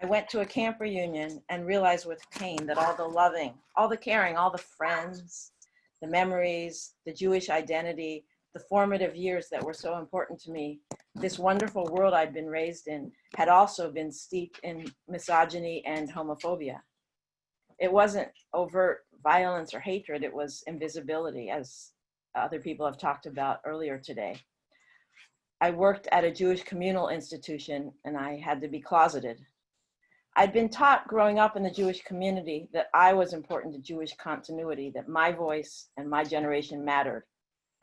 I went to a camp reunion and realized with pain that all the loving, all the caring, all the friends, the memories, the Jewish identity, the formative years that were so important to me, this wonderful world I'd been raised in had also been steeped in misogyny and homophobia. It wasn't overt violence or hatred, it was invisibility, as other people have talked about earlier today. I worked at a Jewish communal institution and I had to be closeted. I'd been taught growing up in the Jewish community that I was important to Jewish continuity, that my voice and my generation mattered.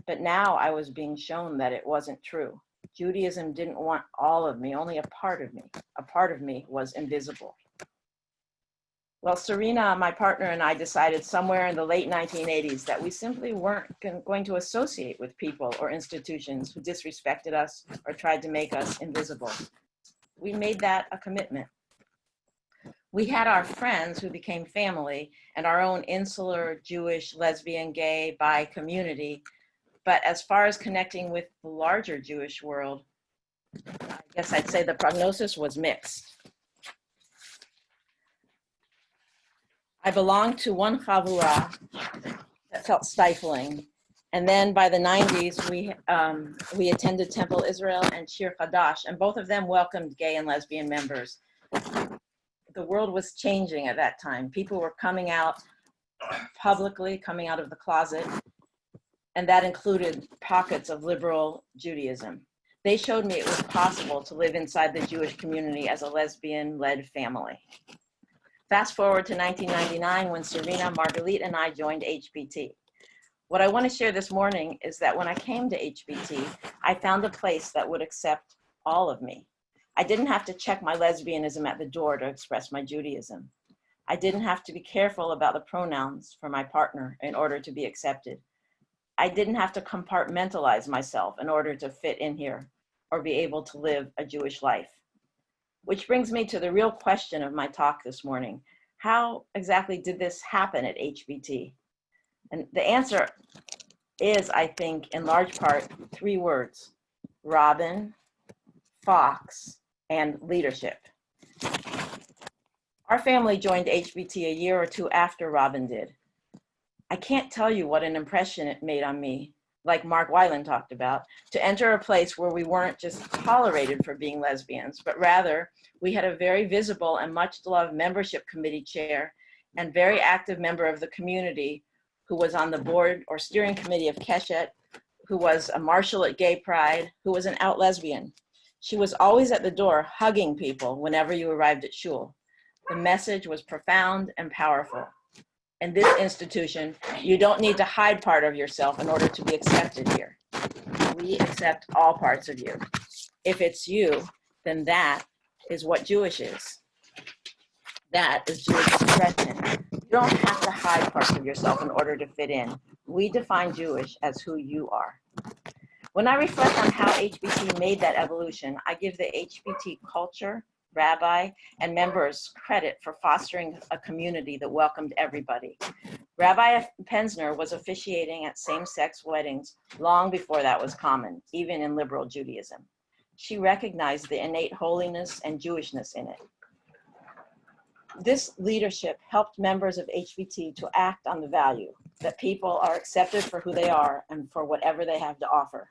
But now I was being shown that it wasn't true. Judaism didn't want all of me, only a part of me. A part of me was invisible. Well, Serena, my partner, and I decided somewhere in the late 1980s that we simply weren't going to associate with people or institutions who disrespected us or tried to make us invisible. We made that a commitment. We had our friends who became family and our own insular Jewish, lesbian, gay, bi community. But as far as connecting with the larger Jewish world, I guess I'd say the prognosis was mixed. I belonged to one chavura that felt stifling. And then by the 90s, we attended Temple Israel and Shir Chadash, and both of them welcomed gay and lesbian members. The world was changing at that time. People were coming out publicly, coming out of the closet, and that included pockets of liberal Judaism. They showed me it was possible to live inside the Jewish community as a lesbian-led family. Fast forward to 1999 when Serena, Margalit, and I joined HBT. What I want to share this morning is that when I came to HBT, I found a place that would accept all of me. I didn't have to check my lesbianism at the door to express my Judaism. I didn't have to be careful about the pronouns for my partner in order to be accepted. I didn't have to compartmentalize myself in order to fit in here or be able to live a Jewish life. Which brings me to the real question of my talk this morning. How exactly did this happen at HBT? And the answer is, I think, in large part, 3 words: Robin, Fox, and leadership. Our family joined HBT a year or 2 after Robin did. I can't tell you what an impression it made on me, like Mark Weiland talked about, to enter a place where we weren't just tolerated for being lesbians, but rather we had a very visible and much loved membership committee chair and very active member of the community who was on the board or steering committee of Keshet, who was a marshal at Gay Pride, who was an out lesbian. She was always at the door hugging people whenever you arrived at shul. The message was profound and powerful. In this institution, you don't need to hide part of yourself in order to be accepted here. We accept all parts of you. If it's you, then that is what Jewish is. That is Jewish expression. You don't have to hide parts of yourself in order to fit in. We define Jewish as who you are. When I reflect on how HBT made that evolution, I give the HBT culture, rabbi, and members credit for fostering a community that welcomed everybody. Rabbi Pensner was officiating at same-sex weddings long before that was common, even in liberal Judaism. She recognized the innate holiness and Jewishness in it. This leadership helped members of HBT to act on the value that people are accepted for who they are and for whatever they have to offer.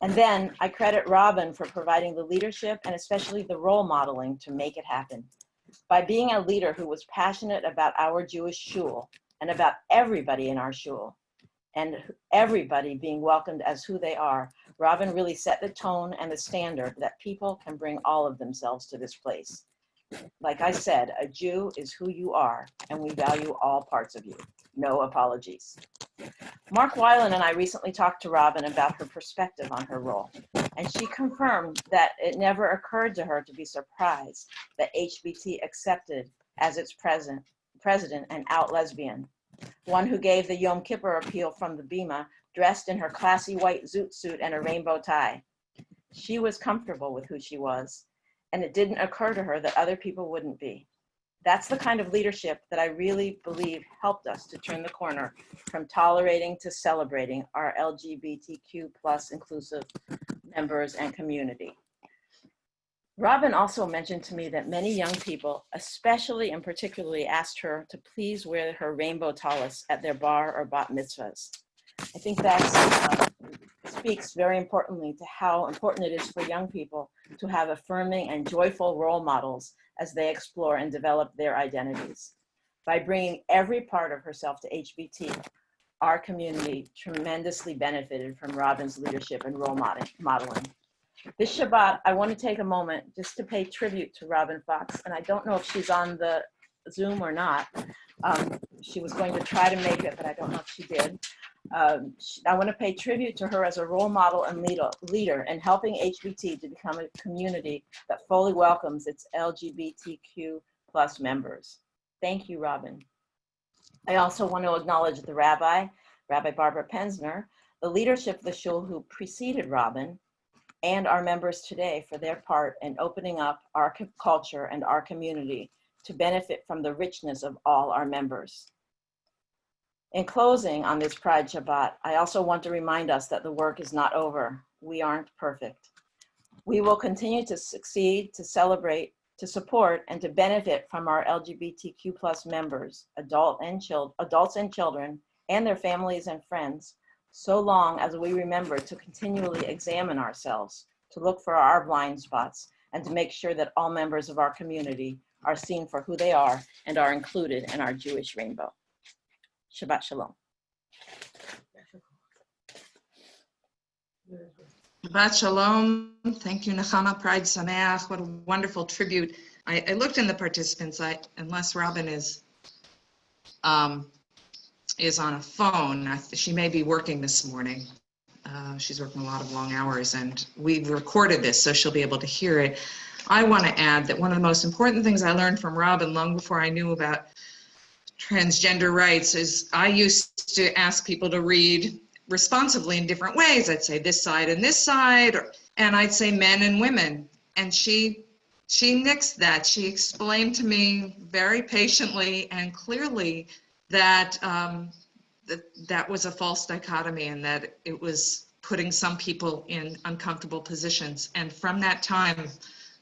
And then I credit Robin for providing the leadership and especially the role modeling to make it happen. By being a leader who was passionate about our Jewish shul and about everybody in our shul and everybody being welcomed as who they are, Robin really set the tone and the standard that people can bring all of themselves to this place. Like I said, a Jew is who you are, and we value all parts of you. No apologies. Mark Weiland and I recently talked to Robin about her perspective on her role, and she confirmed that it never occurred to her to be surprised that HBT accepted as its president an out lesbian, one who gave the Yom Kippur appeal from the Bima dressed in her classy white zoot suit and a rainbow tie. She was comfortable with who she was, and it didn't occur to her that other people wouldn't be. That's the kind of leadership that I really believe helped us to turn the corner from tolerating to celebrating our LGBTQ+ inclusive members and community. Robin also mentioned to me that many young people, especially and particularly, asked her to please wear her rainbow tallis at their bar or bat mitzvahs. I think that speaks very importantly to how important it is for young people to have affirming and joyful role models as they explore and develop their identities. By bringing every part of herself to HBT, our community tremendously benefited from Robin's leadership and role modeling. This Shabbat, I want to take a moment just to pay tribute to Robin Fox, and I don't know if she's on the Zoom or not. She was going to try to make it, but I don't know if she did. I want to pay tribute to her as a role model and leader in helping HBT to become a community that fully welcomes its LGBTQ+ members. Thank you, Robin. I also want to acknowledge the Rabbi Barbara Penzner, the leadership of the shul who preceded Robin, and our members today for their part in opening up our culture and our community to benefit from the richness of all our members. In closing on this Pride Shabbat, I also want to remind us that the work is not over. We aren't perfect. We will continue to succeed, to celebrate, to support, and to benefit from our LGBTQ+ members, adults and children, and their families and friends, so long as we remember to continually examine ourselves, to look for our blind spots, and to make sure that all members of our community are seen for who they are and are included in our Jewish rainbow. Shabbat Shalom. Shabbat Shalom. Thank you, Nechama. Pride Sameach. What a wonderful tribute. I looked in the participants. Unless Robin is on a phone, she may be working this morning. She's working a lot of long hours, and we've recorded this, so she'll be able to hear it. I want to add that one of the most important things I learned from Robin long before I knew about transgender rights is I used to ask people to read responsively in different ways. I'd say this side and this side, and I'd say men and women. And she nixed that. She explained to me very patiently and clearly that that was a false dichotomy and that it was putting some people in uncomfortable positions. And from that time,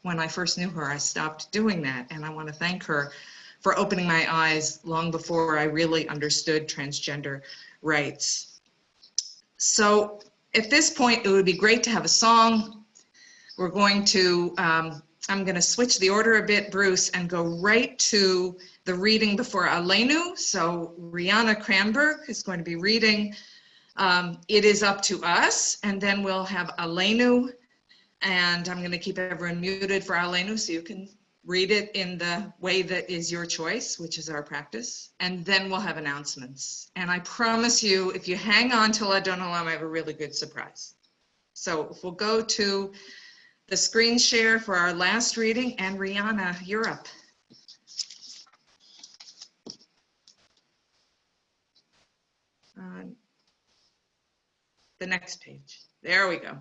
when I first knew her, I stopped doing that. And I want to thank her for opening my eyes long before I really understood transgender rights. So at this point, it would be great to have a song. We're going to, I'm going to switch the order a bit, Bruce, and go right to the reading before Aleinu. So Rihanna Cranberg is going to be reading It Is Up to Us, and then we'll have Aleinu, and I'm going to keep everyone muted for Aleinu so you can read it in the way that is your choice, which is our practice, and then we'll have announcements. And I promise you, if you hang on till Adon Olam, I have a really good surprise. So if we'll go to the screen share for our last reading, and Rihanna, you're up. The next page. There we go.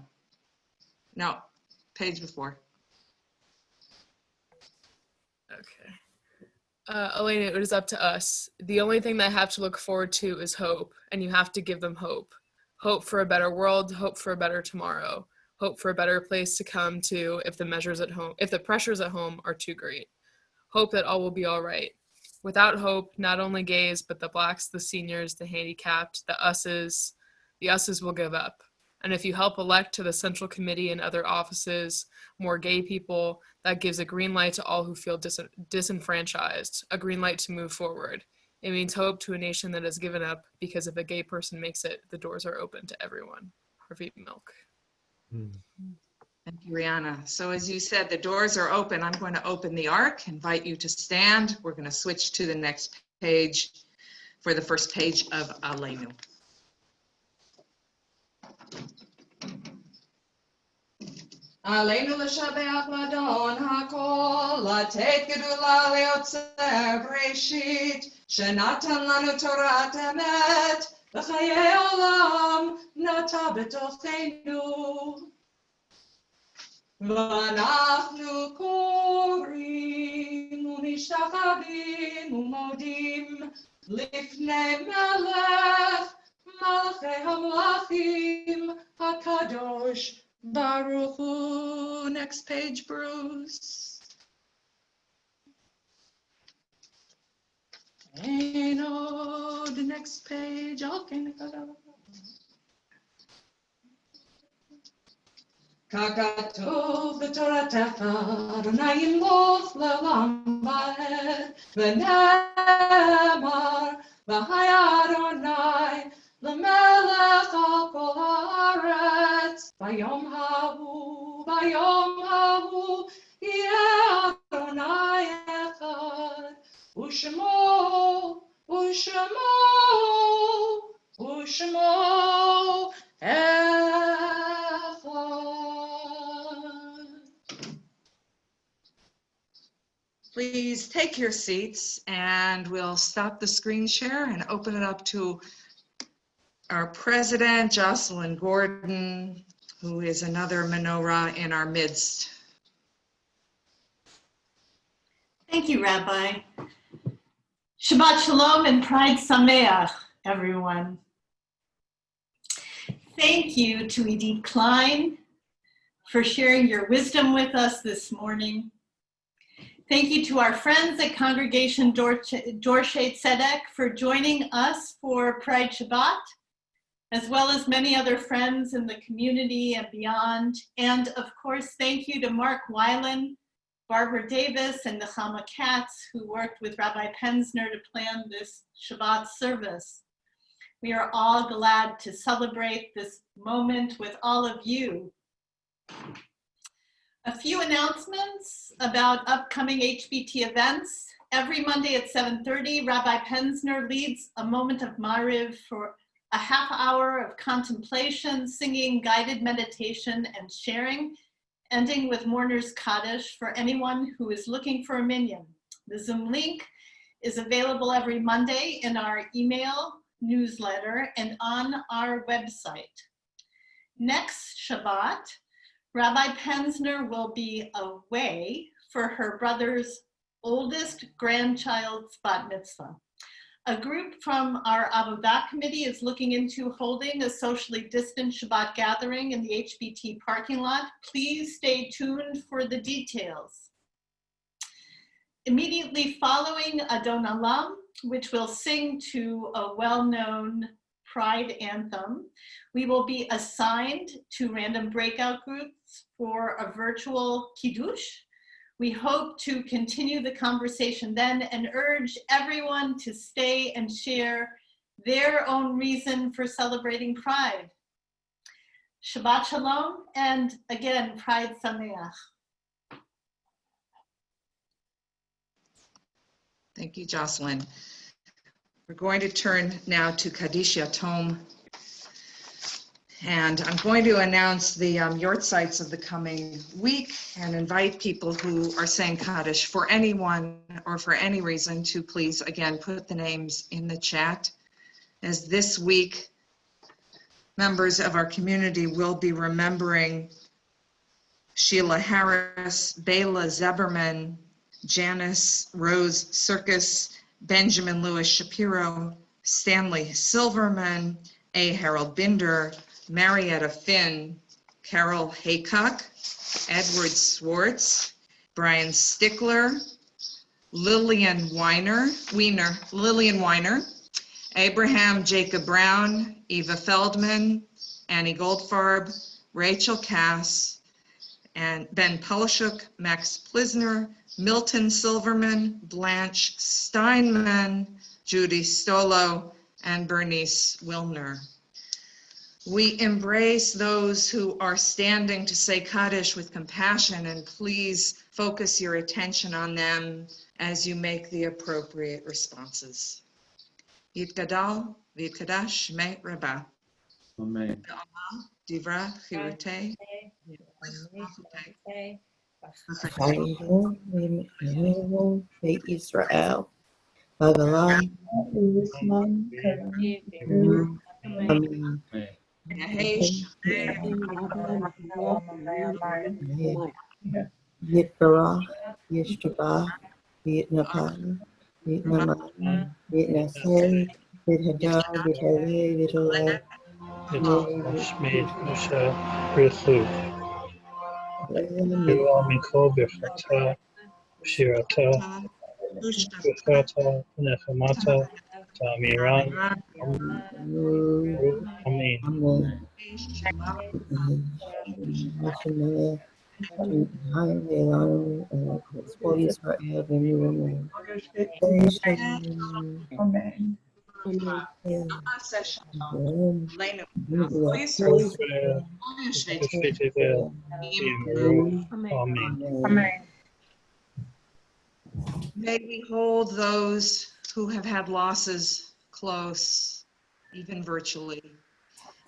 No, page before. Okay. Elena, it is up to us. The only thing they have to look forward to is hope, and you have to give them hope. Hope for a better world, hope for a better tomorrow, hope for a better place to come to if the pressures at home are too great. Hope that all will be all right. Without hope, not only gays, but the blacks, the seniors, the handicapped, the us's will give up. And if you help elect to the Central Committee and other offices more gay people, that gives a green light to all who feel disenfranchised, a green light to move forward. It means hope to a nation that has given up, because if a gay person makes it, the doors are open to everyone. Harvey Milk. Thank you, Rihanna. So as you said, the doors are open. I'm going to open the ark, invite you to stand. We're going to switch to the next page for the first page of Aleinu. Aleinu l'shabeach l'adon hakol, לתת גדולה ליוצר בראשית, שנתן לנו תורת אמת, וחיי עולם נטע בתוכנו. ואנחנו קוראים ומשתחווים ומודים לפני מלך מלכי המלכים הקדוש Baruch Hu. Next page, Bruce. The next page. Okay. ככתוב בתורתך, אדוני ימלוך לעולם ועד, ונאמר, והיה אדוני למלך על כל הארץ. ביום ההוא, יהיה אדוני אחד, ושמו אחד. Please take your seats and we'll stop the screen share and open it up to our president, Jocelyn Gordon, who is another menorah in our midst. Thank you, Rabbi. Shabbat Shalom and Pride Sameach, everyone. Thank you to Edith Klein for sharing your wisdom with us this morning. Thank you to our friends at Congregation Dorshei Tzedek for joining us for Pride Shabbat, as well as many other friends in the community and beyond. And of course, thank you to Mark Weiland, Barbara Davis, and Nechama Katz, who worked with Rabbi Penzner to plan this Shabbat service. We are all glad to celebrate this moment with all of you. A few announcements about upcoming HBT events. Every Monday at 7:30, Rabbi Penzner leads a moment of Mariv for a half hour of contemplation, singing, guided meditation, and sharing, ending with Mourner's Kaddish for anyone who is looking for a minyan. The Zoom link is available every Monday in our email newsletter and on our website. Next Shabbat, Rabbi Penzner will be away for her brother's oldest grandchild's bat mitzvah. A group from our Avodah committee is looking into holding a socially distant Shabbat gathering in the HBT parking lot. Please stay tuned for the details. Immediately following Adon Olam, which will sing to a well-known Pride anthem, we will be assigned to random breakout groups for a virtual Kiddush. We hope to continue the conversation then and urge everyone to stay and share their own reason for celebrating Pride. Shabbat Shalom, and again, Pride Sameach. Thank you, Jocelyn. We're going to turn now to Kaddish Yatom. And I'm going to announce the yortzites of the coming week and invite people who are saying Kaddish for anyone or for any reason to please, again, put the names in the chat. As this week, members of our community will be remembering Sheila Harris, Bela Zeberman, Janice Rose Circus, Benjamin Lewis Shapiro, Stanley Silverman, A. Harold Binder, Marietta Finn, Carol Haycock, Edward Swartz, Brian Stickler, Lillian Weiner, Abraham Jacob Brown, Eva Feldman, Annie Goldfarb, Rachel Cass, and Ben Polishuk, Max Plisner, Milton Silverman, Blanche Steinman, Judy Stolo, and Bernice Wilner. We embrace those who are standing to say Kaddish with compassion, and please focus your attention on them as you make the appropriate responses. Yitgadal v'yitkadash shmei Rabbah. Amen. Divra chirutei. Chayinu Israel. Bagalam. Amen. Yitbarach, Yishtabah, Yitnapan, Yitnaman, Yitnaseh, Yithadar, Yithale, Yithole, Shmei Moshe Rithu. Elah Mikol Birchata, Shirata, Birchata, Nechemata, Tamiran. Amen. Amen. Amen. Amen. May we hold those who have had losses close, even virtually.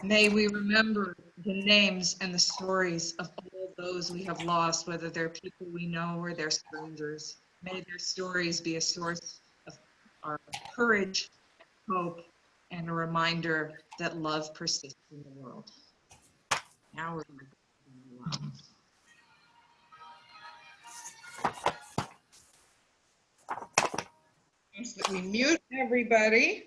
May we remember the names and the stories of all those we have lost, whether they're people we know or they're strangers. May their stories be a source of our courage, hope, and a reminder that love persists in the world. Now we're going to go to love. That we mute everybody.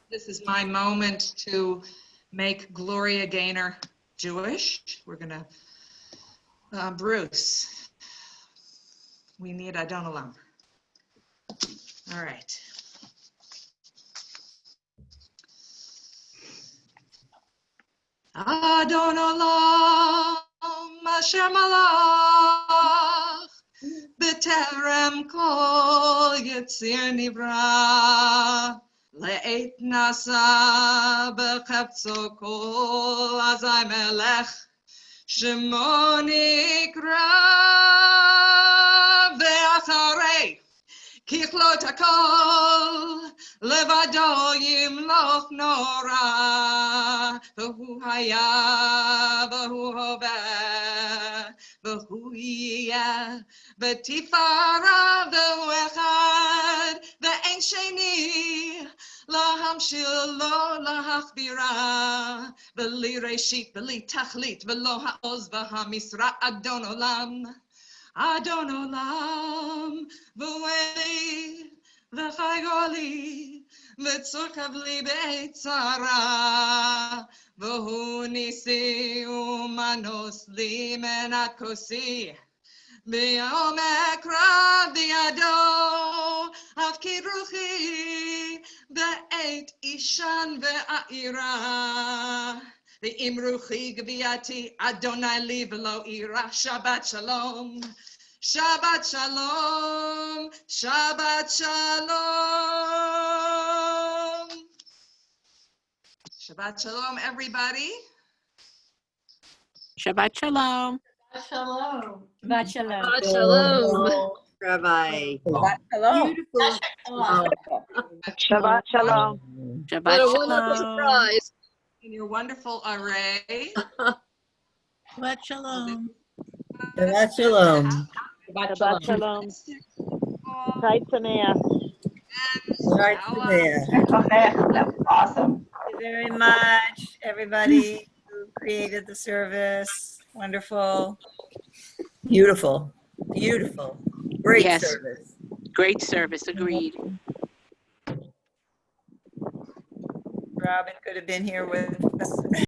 This is my moment to make Gloria Gaynor Jewish. We're gonna, Bruce, we need Adon Olam. All right. Adon Olam, Asher Malach, B'terem kol Yetzir Nivra, Le'et Nasa B'cheptzo kol Azai Melech, Shemo Nikra Ve'acharei, Kichlot HaKol, Levado Yimloch Nora, V'hu Haya, V'hu Hoveh, V'hu Yiyeh, V'tifara, V'hu Echad, V'ein Sheni, Lahamshil lo lahachbira, V'li Reshit, V'li Tachlit, V'lo Ha'oz, V'hamisra, Adon Olam. Adon Olam, v'weli, v'chayoli, v'tzorkavli b'etzara, v'hu nisi umanos li menat kosi, b'yom ekra b'yado, avkid ruchi, v'et ishan v'a'ira. The imruchi gviati Adonai li v'lo ira. Shabbat shalom, Shabbat shalom, Shabbat shalom. Shabbat shalom, everybody. Shabbat shalom. Shalom. Shabbat shalom. Shabbat shalom. Rabbi. Beautiful. Shabbat shalom. What Shabbat a wonderful shalom. surprise. In your wonderful array. Shabbat shalom. Shabbat shalom. Shabbat shalom. Chai Sameach. Right there. That was awesome. Thank you very much, everybody who created the service. Wonderful. Beautiful. Beautiful. Great Yes. service. Great service. Agreed. Robin could have been here with us.